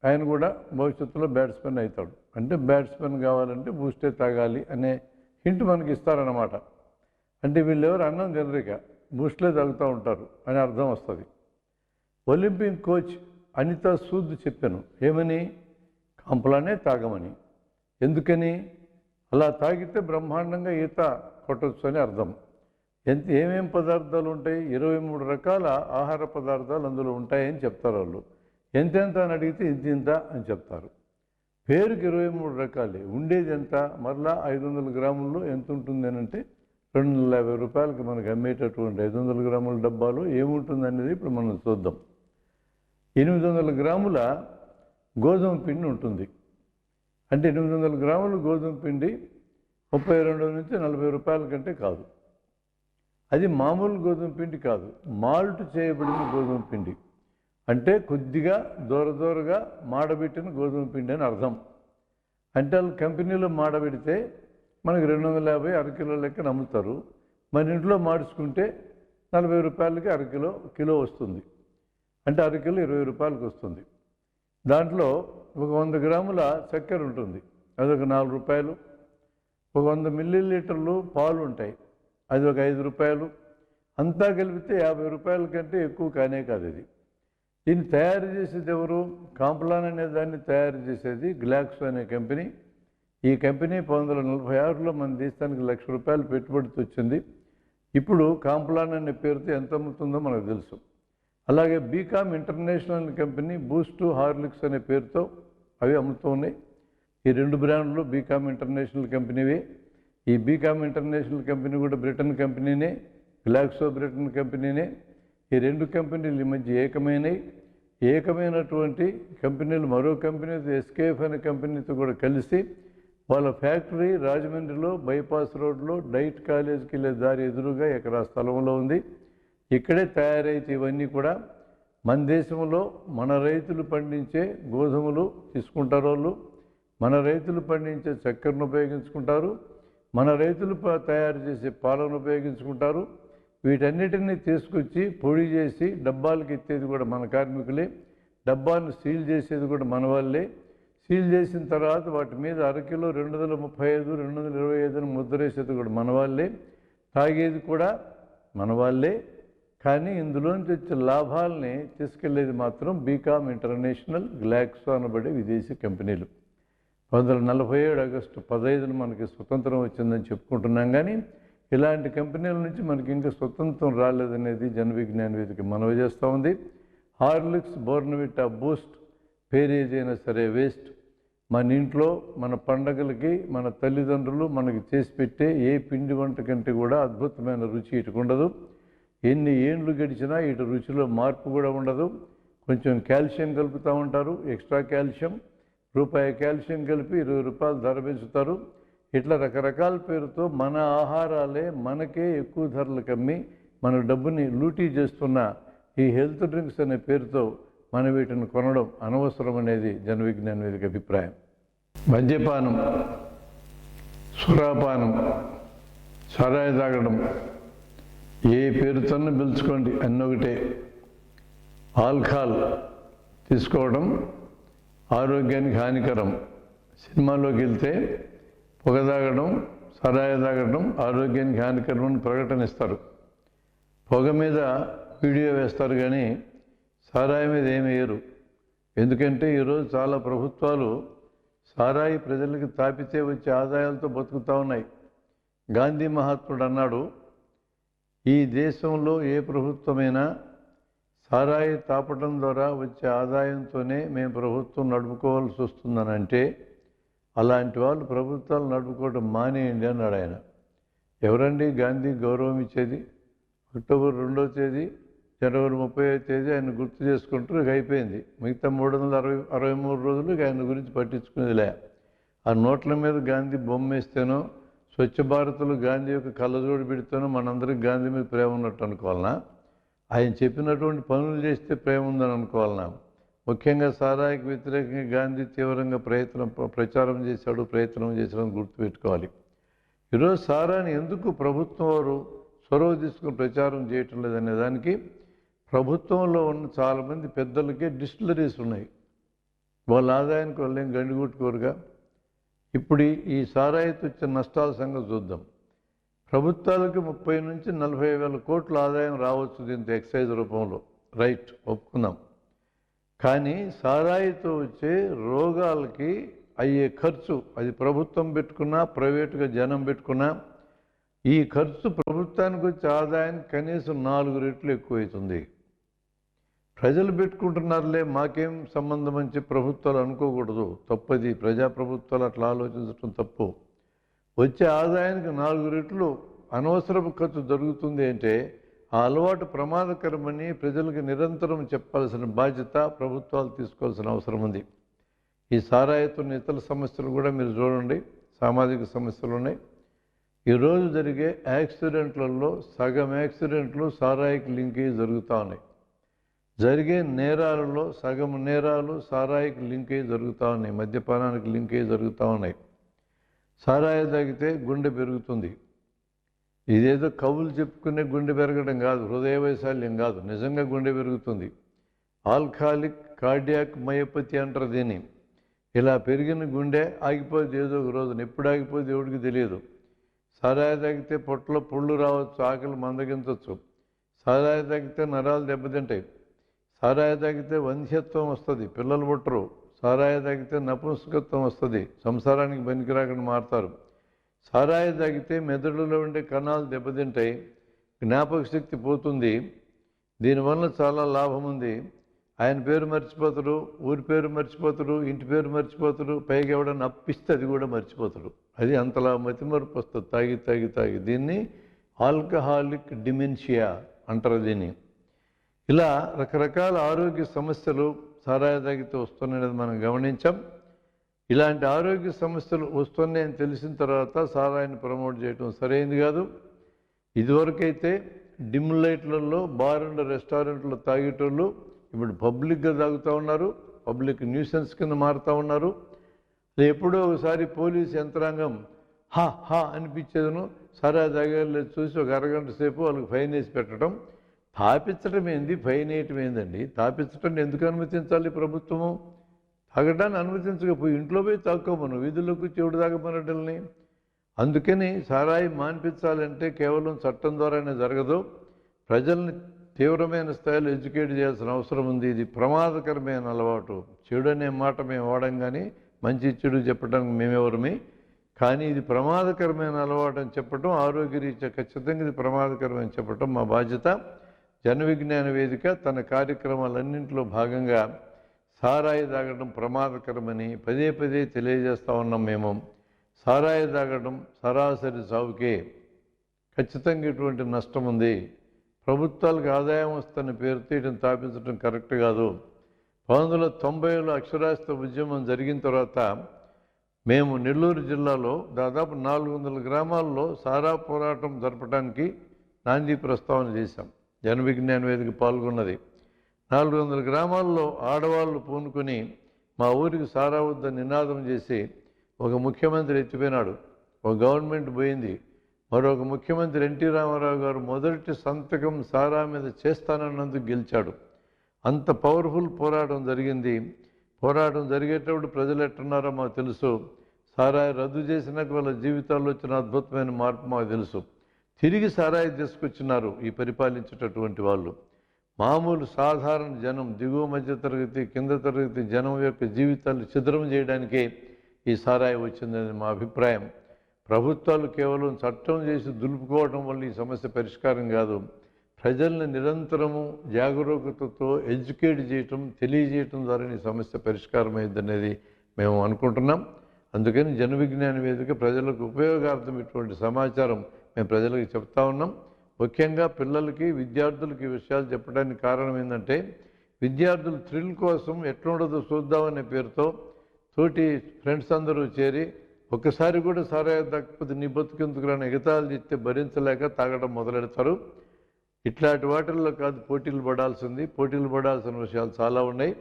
ఆయన కూడా భవిష్యత్తులో బ్యాట్స్మెన్ అవుతాడు. అంటే బ్యాట్స్మెన్ కావాలంటే బూస్టే తాగాలి అనే హింట్ మనకి ఇస్తారన్నమాట. అంటే వీళ్ళెవరు అన్నం తినరిక బూస్ట్లే తాగుతూ ఉంటారు అని అర్థం వస్తుంది. ఒలింపిక్ కోచ్ అనితా సూద్ చెప్పాను ఏమని? కాంప్లానే తాగమని. ఎందుకని? అలా తాగితే బ్రహ్మాండంగా ఈత కొట్టవచ్చు అని అర్థం. ఏమేం పదార్థాలు ఉంటాయి? 23 రకాల ఆహార పదార్థాలు అందులో ఉంటాయని చెప్తారు వాళ్ళు. ఎంతెంత అని అడిగితే ఇంత అని చెప్తారు. పేరుకి 23 రకాలే, ఉండేది ఎంత? మరలా 500 గ్రాముల్లో ఎంత ఉంటుంది అని అంటే 250 రూపాయలకి మనకు అమ్మేటటువంటి 500 గ్రాముల డబ్బాలు ఏముంటుంది అనేది ఇప్పుడు మనం చూద్దాం. 800 గ్రాముల గోధుమ పిండి ఉంటుంది. అంటే 800 గ్రాముల గోధుమ పిండి 32 నుంచి 40 రూపాయల కంటే కాదు. అది మామూలు గోధుమ పిండి కాదు, మాల్ట్ చేయబడిన గోధుమ పిండి. అంటే కొద్దిగా దూరగా మాడబెట్టిన గోధుమ పిండి అని అర్థం. అంటే వాళ్ళు కంపెనీలో మాడబెడితే మనకి 250 అరకిలో లెక్కన అమ్ముతారు. మన ఇంట్లో మార్చుకుంటే 40 రూపాయలకి కిలో వస్తుంది. అంటే అరకిలో 20 రూపాయలకి వస్తుంది. దాంట్లో ఒక 100 గ్రాముల చక్కెర ఉంటుంది, అదొక 4 రూపాయలు. ఒక 100 మిల్లీలీటర్లు పాలు ఉంటాయి, అది ఒక 5 రూపాయలు. అంతా కలిపితే 50 రూపాయల కంటే ఎక్కువ కానే కాదు ఇది. దీన్ని తయారు చేసేది ఎవరు? కాంప్లాన్ అనే దాన్ని తయారు చేసేది గ్లాక్సో అనే కంపెనీ. ఈ కంపెనీ 1946లో మన దేశానికి ₹1,00,000 పెట్టుబడితో వచ్చింది. ఇప్పుడు కాంప్లాన్ అనే పేరుతో ఎంత అమ్ముతుందో మనకు తెలుసు. అలాగే Beecham international company Boost, Horlicks అనే పేరుతో అవి అమ్ముతూ ఉన్నాయి. ఈ 2 బ్రాండ్లు బీకామ్ ఇంటర్నేషనల్ కంపెనీవే. ఈ బీకామ్ ఇంటర్నేషనల్ కంపెనీ కూడా బ్రిటన్ కంపెనీనే, గ్లాక్సో బ్రిటన్ కంపెనీనే. ఈ 2 కంపెనీలు ఈ మధ్య ఏకమైనటువంటి కంపెనీలు మరో కంపెనీతో, ఎస్కేఎఫ్ అనే కంపెనీతో కూడా కలిసి వాళ్ళ ఫ్యాక్టరీ రాజమండ్రిలో బైపాస్ రోడ్లో డైట్ కాలేజీకి వెళ్ళే దారి ఎదురుగా ఎకరా స్థలంలో ఉంది. ఇక్కడే తయారైతే ఇవన్నీ కూడా మన దేశంలో మన రైతులు పండించే గోధుమలు తీసుకుంటారు వాళ్ళు, మన రైతులు పండించే చక్కెరను ఉపయోగించుకుంటారు, మన రైతులు తయారు చేసే పాలను ఉపయోగించుకుంటారు. వీటన్నిటిని తీసుకొచ్చి పొడి చేసి డబ్బాలకు ఎత్తేది కూడా మన కార్మికులే, డబ్బాను సీల్ చేసేది కూడా మన వాళ్ళే. సీల్ చేసిన తర్వాత వాటి మీద అరకిలో 235, 225 అని ముద్రేసేది కూడా మన వాళ్ళే, తాగేది కూడా మన వాళ్ళే. కానీ ఇందులోంచి వచ్చే లాభాలని తీసుకెళ్లేది మాత్రం బీకామ్ ఇంటర్నేషనల్, గ్లాక్సో అనబడే విదేశీ కంపెనీలు. 1947 ఆగస్టు 15 మనకి స్వతంత్రం వచ్చిందని చెప్పుకుంటున్నాం, కానీ ఇలాంటి కంపెనీల నుంచి మనకి ఇంకా స్వతంత్రం రాలేదనేది జన విజ్ఞాన వేదిక మనవి చేస్తూ ఉంది. హార్లిక్స్, బోర్న్విటా, బూస్ట్ పేరేదైనా సరే వేస్ట్. మన ఇంట్లో మన పండగలకి మన తల్లిదండ్రులు మనకి చేసి పెట్టే ఏ పిండి వంట కంటే కూడా అద్భుతమైన రుచి ఇటుకు ఉండదు. ఎన్ని ఏండ్లు గడిచినా ఇటు రుచిలో మార్పు కూడా ఉండదు. కొంచెం కాల్షియం కలుపుతూ ఉంటారు, ఎక్స్ట్రా కాల్షియం. రూపాయి కాల్షియం కలిపి 20 రూపాయలు ధర పెంచుతారు. ఇట్లా రకరకాల పేరుతో మన ఆహారాలే మనకే ఎక్కువ ధరలకు అమ్మి మన డబ్బుని లూటీ చేస్తున్న ఈ హెల్త్ డ్రింక్స్ అనే పేరుతో మనం వీటిని కొనడం అనవసరం అనేది జన విజ్ఞాన వేదిక అభిప్రాయం. మద్యపానం, సురాపానం, సారాయి తాగడం, ఏ పేరుతోనూ పిలుచుకోండి అన్నీ ఒకటే. ఆల్కహాల్ తీసుకోవడం ఆరోగ్యానికి హానికరం. సినిమాలోకి వెళ్తే పొగ తాగడం, సారాయి తాగడం ఆరోగ్యానికి హానికరం అని ప్రకటన ఇస్తారు. పొగ మీద వీడియో వేస్తారు కానీ సారాయి మీద ఏమి వేయరు. ఎందుకంటే ఈరోజు చాలా ప్రభుత్వాలు సారాయి ప్రజలకి తాపితే వచ్చే ఆదాయాలతో బతుకుతూ ఉన్నాయి. గాంధీ మహాత్ముడు అన్నాడు, ఈ దేశంలో ఏ ప్రభుత్వమైనా సారాయి తాపడం ద్వారా వచ్చే ఆదాయంతోనే మేము ప్రభుత్వం నడుపుకోవాల్సి వస్తుందని అంటే అలాంటి వాళ్ళు ప్రభుత్వాలు నడుపుకోవడం మానేయండి అన్నాడు ఆయన. ఎవరండి గాంధీ గౌరవం ఇచ్చేది? అక్టోబర్ 2వ తేదీ, జనవరి 30వ తేదీ ఆయన గుర్తు చేసుకుంటూ అయిపోయింది. మిగతా 363 రోజులు ఆయన గురించి పట్టించుకునేదిలే. ఆ నోట్ల మీద గాంధీ బొమ్మ వేస్తేనో, స్వచ్ఛ భారత్లో గాంధీ యొక్క కళ్ళజోడు పెడితేనో మనందరికీ గాంధీ మీద ప్రేమ ఉన్నట్టు అనుకోవాలన్నా? ఆయన చెప్పినటువంటి పనులు చేస్తే ప్రేమ ఉందని అనుకోవాలన్నా? ముఖ్యంగా సారాయికి వ్యతిరేకంగా గాంధీ తీవ్రంగా ప్రచారం చేశాడు, ప్రయత్నం చేశాడని గుర్తుపెట్టుకోవాలి. ఈరోజు సారాని ఎందుకు ప్రభుత్వం వారు చొరవ తీసుకుని ప్రచారం చేయటం లేదనే దానికి ప్రభుత్వంలో ఉన్న చాలామంది పెద్దలకే డిస్టిలరీస్ ఉన్నాయి. వాళ్ళ ఆదాయానికి వాళ్ళు ఏం గండి కొట్టుకోరుగా. ఇప్పుడు ఈ సారాయితో వచ్చిన నష్టాల సంగతి చూద్దాం. ప్రభుత్వాలకు 30 నుంచి 40 వేల కోట్ల ఆదాయం రావచ్చు దీంతో ఎక్సైజ్ రూపంలో, రైట్, ఒప్పుకుందాం. కానీ సారాయితో వచ్చే రోగాలకి అయ్యే ఖర్చు, అది ప్రభుత్వం పెట్టుకున్నా ప్రైవేటుగా జనం పెట్టుకున్నా, ఈ ఖర్చు ప్రభుత్వానికి వచ్చే ఆదాయానికి కనీసం 4 రెట్లు ఎక్కువవుతుంది. ప్రజలు పెట్టుకుంటున్నారులే, మాకేం సంబంధం అని చెప్పి ప్రభుత్వాలు అనుకోకూడదు, తప్పది. ప్రజాప్రభుత్వాలు అట్లా ఆలోచించడం తప్పు. వచ్చే ఆదాయానికి 4 రెట్లు అనవసరపు ఖర్చు జరుగుతుంది అంటే ఆ అలవాటు ప్రమాదకరమని ప్రజలకు నిరంతరం చెప్పాల్సిన బాధ్యత ప్రభుత్వాలు తీసుకోవాల్సిన అవసరం ఉంది. ఈ సారాయితో ఇతర సమస్యలు కూడా మీరు చూడండి, సామాజిక సమస్యలు ఉన్నాయి. ఈరోజు జరిగే యాక్సిడెంట్లలో సగం యాక్సిడెంట్లు సారాయికి లింక్ అయ్యి జరుగుతూ ఉన్నాయి. జరిగే నేరాలలో సగం నేరాలు సారాయికి లింక్ అయ్యి జరుగుతూ ఉన్నాయి, మద్యపానానికి లింక్ అయ్యి జరుగుతూ ఉన్నాయి. సారాయి తాగితే గుండె పెరుగుతుంది. ఇదేదో కవులు చెప్పుకునే గుండె పెరగడం కాదు, హృదయ వైశాల్యం కాదు, నిజంగా గుండె పెరుగుతుంది. ఆల్కహాలిక్ కార్డియాక్ మయోపతి అంటారు దీన్ని. ఇలా పెరిగిన గుండె ఆగిపోతే ఏదో ఒక రోజున, ఎప్పుడు ఆగిపోతే ఎవరికి తెలియదు. సారాయి తాగితే పొట్టలో పుళ్ళు రావచ్చు, ఆకలి మందగించవచ్చు. సారాయి తాగితే నరాలు దెబ్బతింటాయి. సారాయి తాగితే వంధ్యత్వం వస్తుంది, పిల్లలు పుట్టరు. సారాయి తాగితే నపుంసకత్వం వస్తుంది, సంసారానికి పనికిరాకుండా మారుతారు. సారాయి తాగితే మెదడులో ఉండే కణాలు దెబ్బతింటాయి, జ్ఞాపక శక్తి పోతుంది. దీనివల్ల చాలా లాభం ఉంది. ఆయన పేరు మర్చిపోతారు, ఊరి పేరు మర్చిపోతారు, ఇంటి పేరు మర్చిపోతారు, పైగా ఎవడన్నా అప్పిస్తే అది కూడా మర్చిపోతారు. అది అంతలా మతిమరుపు వస్తుంది తాగి తాగి తాగి. దీన్ని ఆల్కహాలిక్ డిమెన్షియా అంటారు దీన్ని. ఇలా రకరకాల ఆరోగ్య సమస్యలు సారాయి తాగితే వస్తున్నాయని మనం గమనించాం. ఇలాంటి ఆరోగ్య సమస్యలు వస్తున్నాయని తెలిసిన తర్వాత సారాయిని ప్రమోట్ చేయడం సరైనది కాదు. ఇదివరకైతే డిమ్ లైట్లలో బార్ అండ్ రెస్టారెంట్లో తాగేటోళ్ళు ఇప్పుడు పబ్లిక్గా తాగుతూ ఉన్నారు, పబ్లిక్ న్యూసెన్స్ కింద మారుతూ ఉన్నారు. ఎప్పుడో ఒకసారి పోలీస్ యంత్రాంగం హా హా అనిపించేదను, సారాయి తాగలేదు చూసి ఒక అరగంట సేపు వాళ్ళకి ఫైన్ వేసి పెట్టడం. తాపించడం ఏంది, ఫైన్ వేయటం ఏందండి? తాపించడం ఎందుకు అనుమతించాలి ప్రభుత్వము? తాగడాన్ని అనుమతించకపోయి ఇంట్లో పోయి తాక్కోమను, వీధుల్లోకి చెవుడు తాగమనటల్ని. అందుకని సారాయి మాన్పించాలంటే కేవలం చట్టం ద్వారానే జరగదు, ప్రజల్ని తీవ్రమైన స్థాయిలో ఎడ్యుకేట్ చేయాల్సిన అవసరం ఉంది. ఇది ప్రమాదకరమైన అలవాటు. చెడు అనే మాట మేము వాడం కానీ మంచి చెడు చెప్పడానికి మేమెవరమే, కానీ ఇది ప్రమాదకరమైన అలవాటు అని చెప్పడం, ఆరోగ్యరీత్యా ఖచ్చితంగా ఇది ప్రమాదకరమని చెప్పడం మా బాధ్యత. జన విజ్ఞాన వేదిక తన కార్యక్రమాలన్నింటిలో భాగంగా సారాయి తాగడం ప్రమాదకరమని పదే పదే తెలియజేస్తూ ఉన్నాం. మేము సారాయి తాగడం సరాసరి సావుకే, ఖచ్చితంగా ఇటువంటి నష్టం ఉంది. ప్రభుత్వాలకు ఆదాయం వస్తున్న పేరుతో వీటిని తాపించడం కరెక్ట్ కాదు. 1990లో అక్షరాస్యత ఉద్యమం జరిగిన తర్వాత మేము నెల్లూరు జిల్లాలో దాదాపు 400 గ్రామాల్లో సారా పోరాటం జరపడానికి నాంది ప్రస్తావన చేశాం. జన విజ్ఞాన వేదిక పాల్గొన్నది. 400 గ్రామాల్లో ఆడవాళ్ళు పూనుకొని మా ఊరికి సారా వద్ద నినాదం చేసి ఒక ముఖ్యమంత్రి ఎత్తిపోయినాడు, ఒక గవర్నమెంట్ పోయింది. మరొక ముఖ్యమంత్రి ఎన్టీ రామారావు గారు మొదటి సంతకం సారా మీద చేస్తానన్నందుకు గెలిచాడు. అంత పవర్ఫుల్ పోరాటం జరిగింది. పోరాటం జరిగేటప్పుడు ప్రజలు ఎట్టున్నారో మాకు తెలుసు. సారాయి రద్దు చేసినాక వాళ్ళ జీవితాల్లో వచ్చిన అద్భుతమైన మార్పు మాకు తెలుసు. తిరిగి సారాయి తీసుకొచ్చినారు ఈ పరిపాలించేటటువంటి వాళ్ళు. మామూలు సాధారణ జనం, దిగువ మధ్య తరగతి, కింద తరగతి జనం యొక్క జీవితాలు ఛిద్రం చేయడానికే ఈ సారాయి వచ్చిందని మా అభిప్రాయం. ప్రభుత్వాలు కేవలం చట్టం చేసి దులుపుకోవడం వల్ల ఈ సమస్య పరిష్కారం కాదు. ప్రజల్ని నిరంతరము జాగరూకతతో ఎడ్యుకేట్ చేయటం, తెలియజేయటం ద్వారా ఈ సమస్య పరిష్కారం అయిందనేది మేము అనుకుంటున్నాం. అందుకని జన విజ్ఞాన వేదిక ప్రజలకు ఉపయోగార్థం ఇటువంటి సమాచారం మేము ప్రజలకు చెప్తా ఉన్నాం. ముఖ్యంగా పిల్లలకి, విద్యార్థులకి ఈ విషయాలు చెప్పడానికి కారణం ఏంటంటే, విద్యార్థులు థ్రిల్ కోసం ఎట్లుండదో చూద్దామనే పేరుతో తోటి ఫ్రెండ్స్ అందరూ చేరి ఒక్కసారి కూడా సారాయి తాగకపోతే నీ బతుకెందుకు రాని ఎగతాళి చేస్తే భరించలేక తాగడం మొదలెడతారు. ఇట్లాంటి వాటిల్లో కాదు పోటీలు పడాల్సింది. పోటీలు పడాల్సిన విషయాలు చాలా ఉన్నాయి.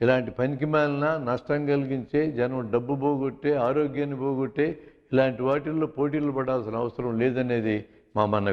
ఇలాంటి పనికిమాలిన, నష్టం కలిగించే, జనం డబ్బు పోగొట్టే, ఆరోగ్యాన్ని పోగొట్టే ఇలాంటి వాటిల్లో పోటీలు పడాల్సిన అవసరం లేదనేది మా మనవి.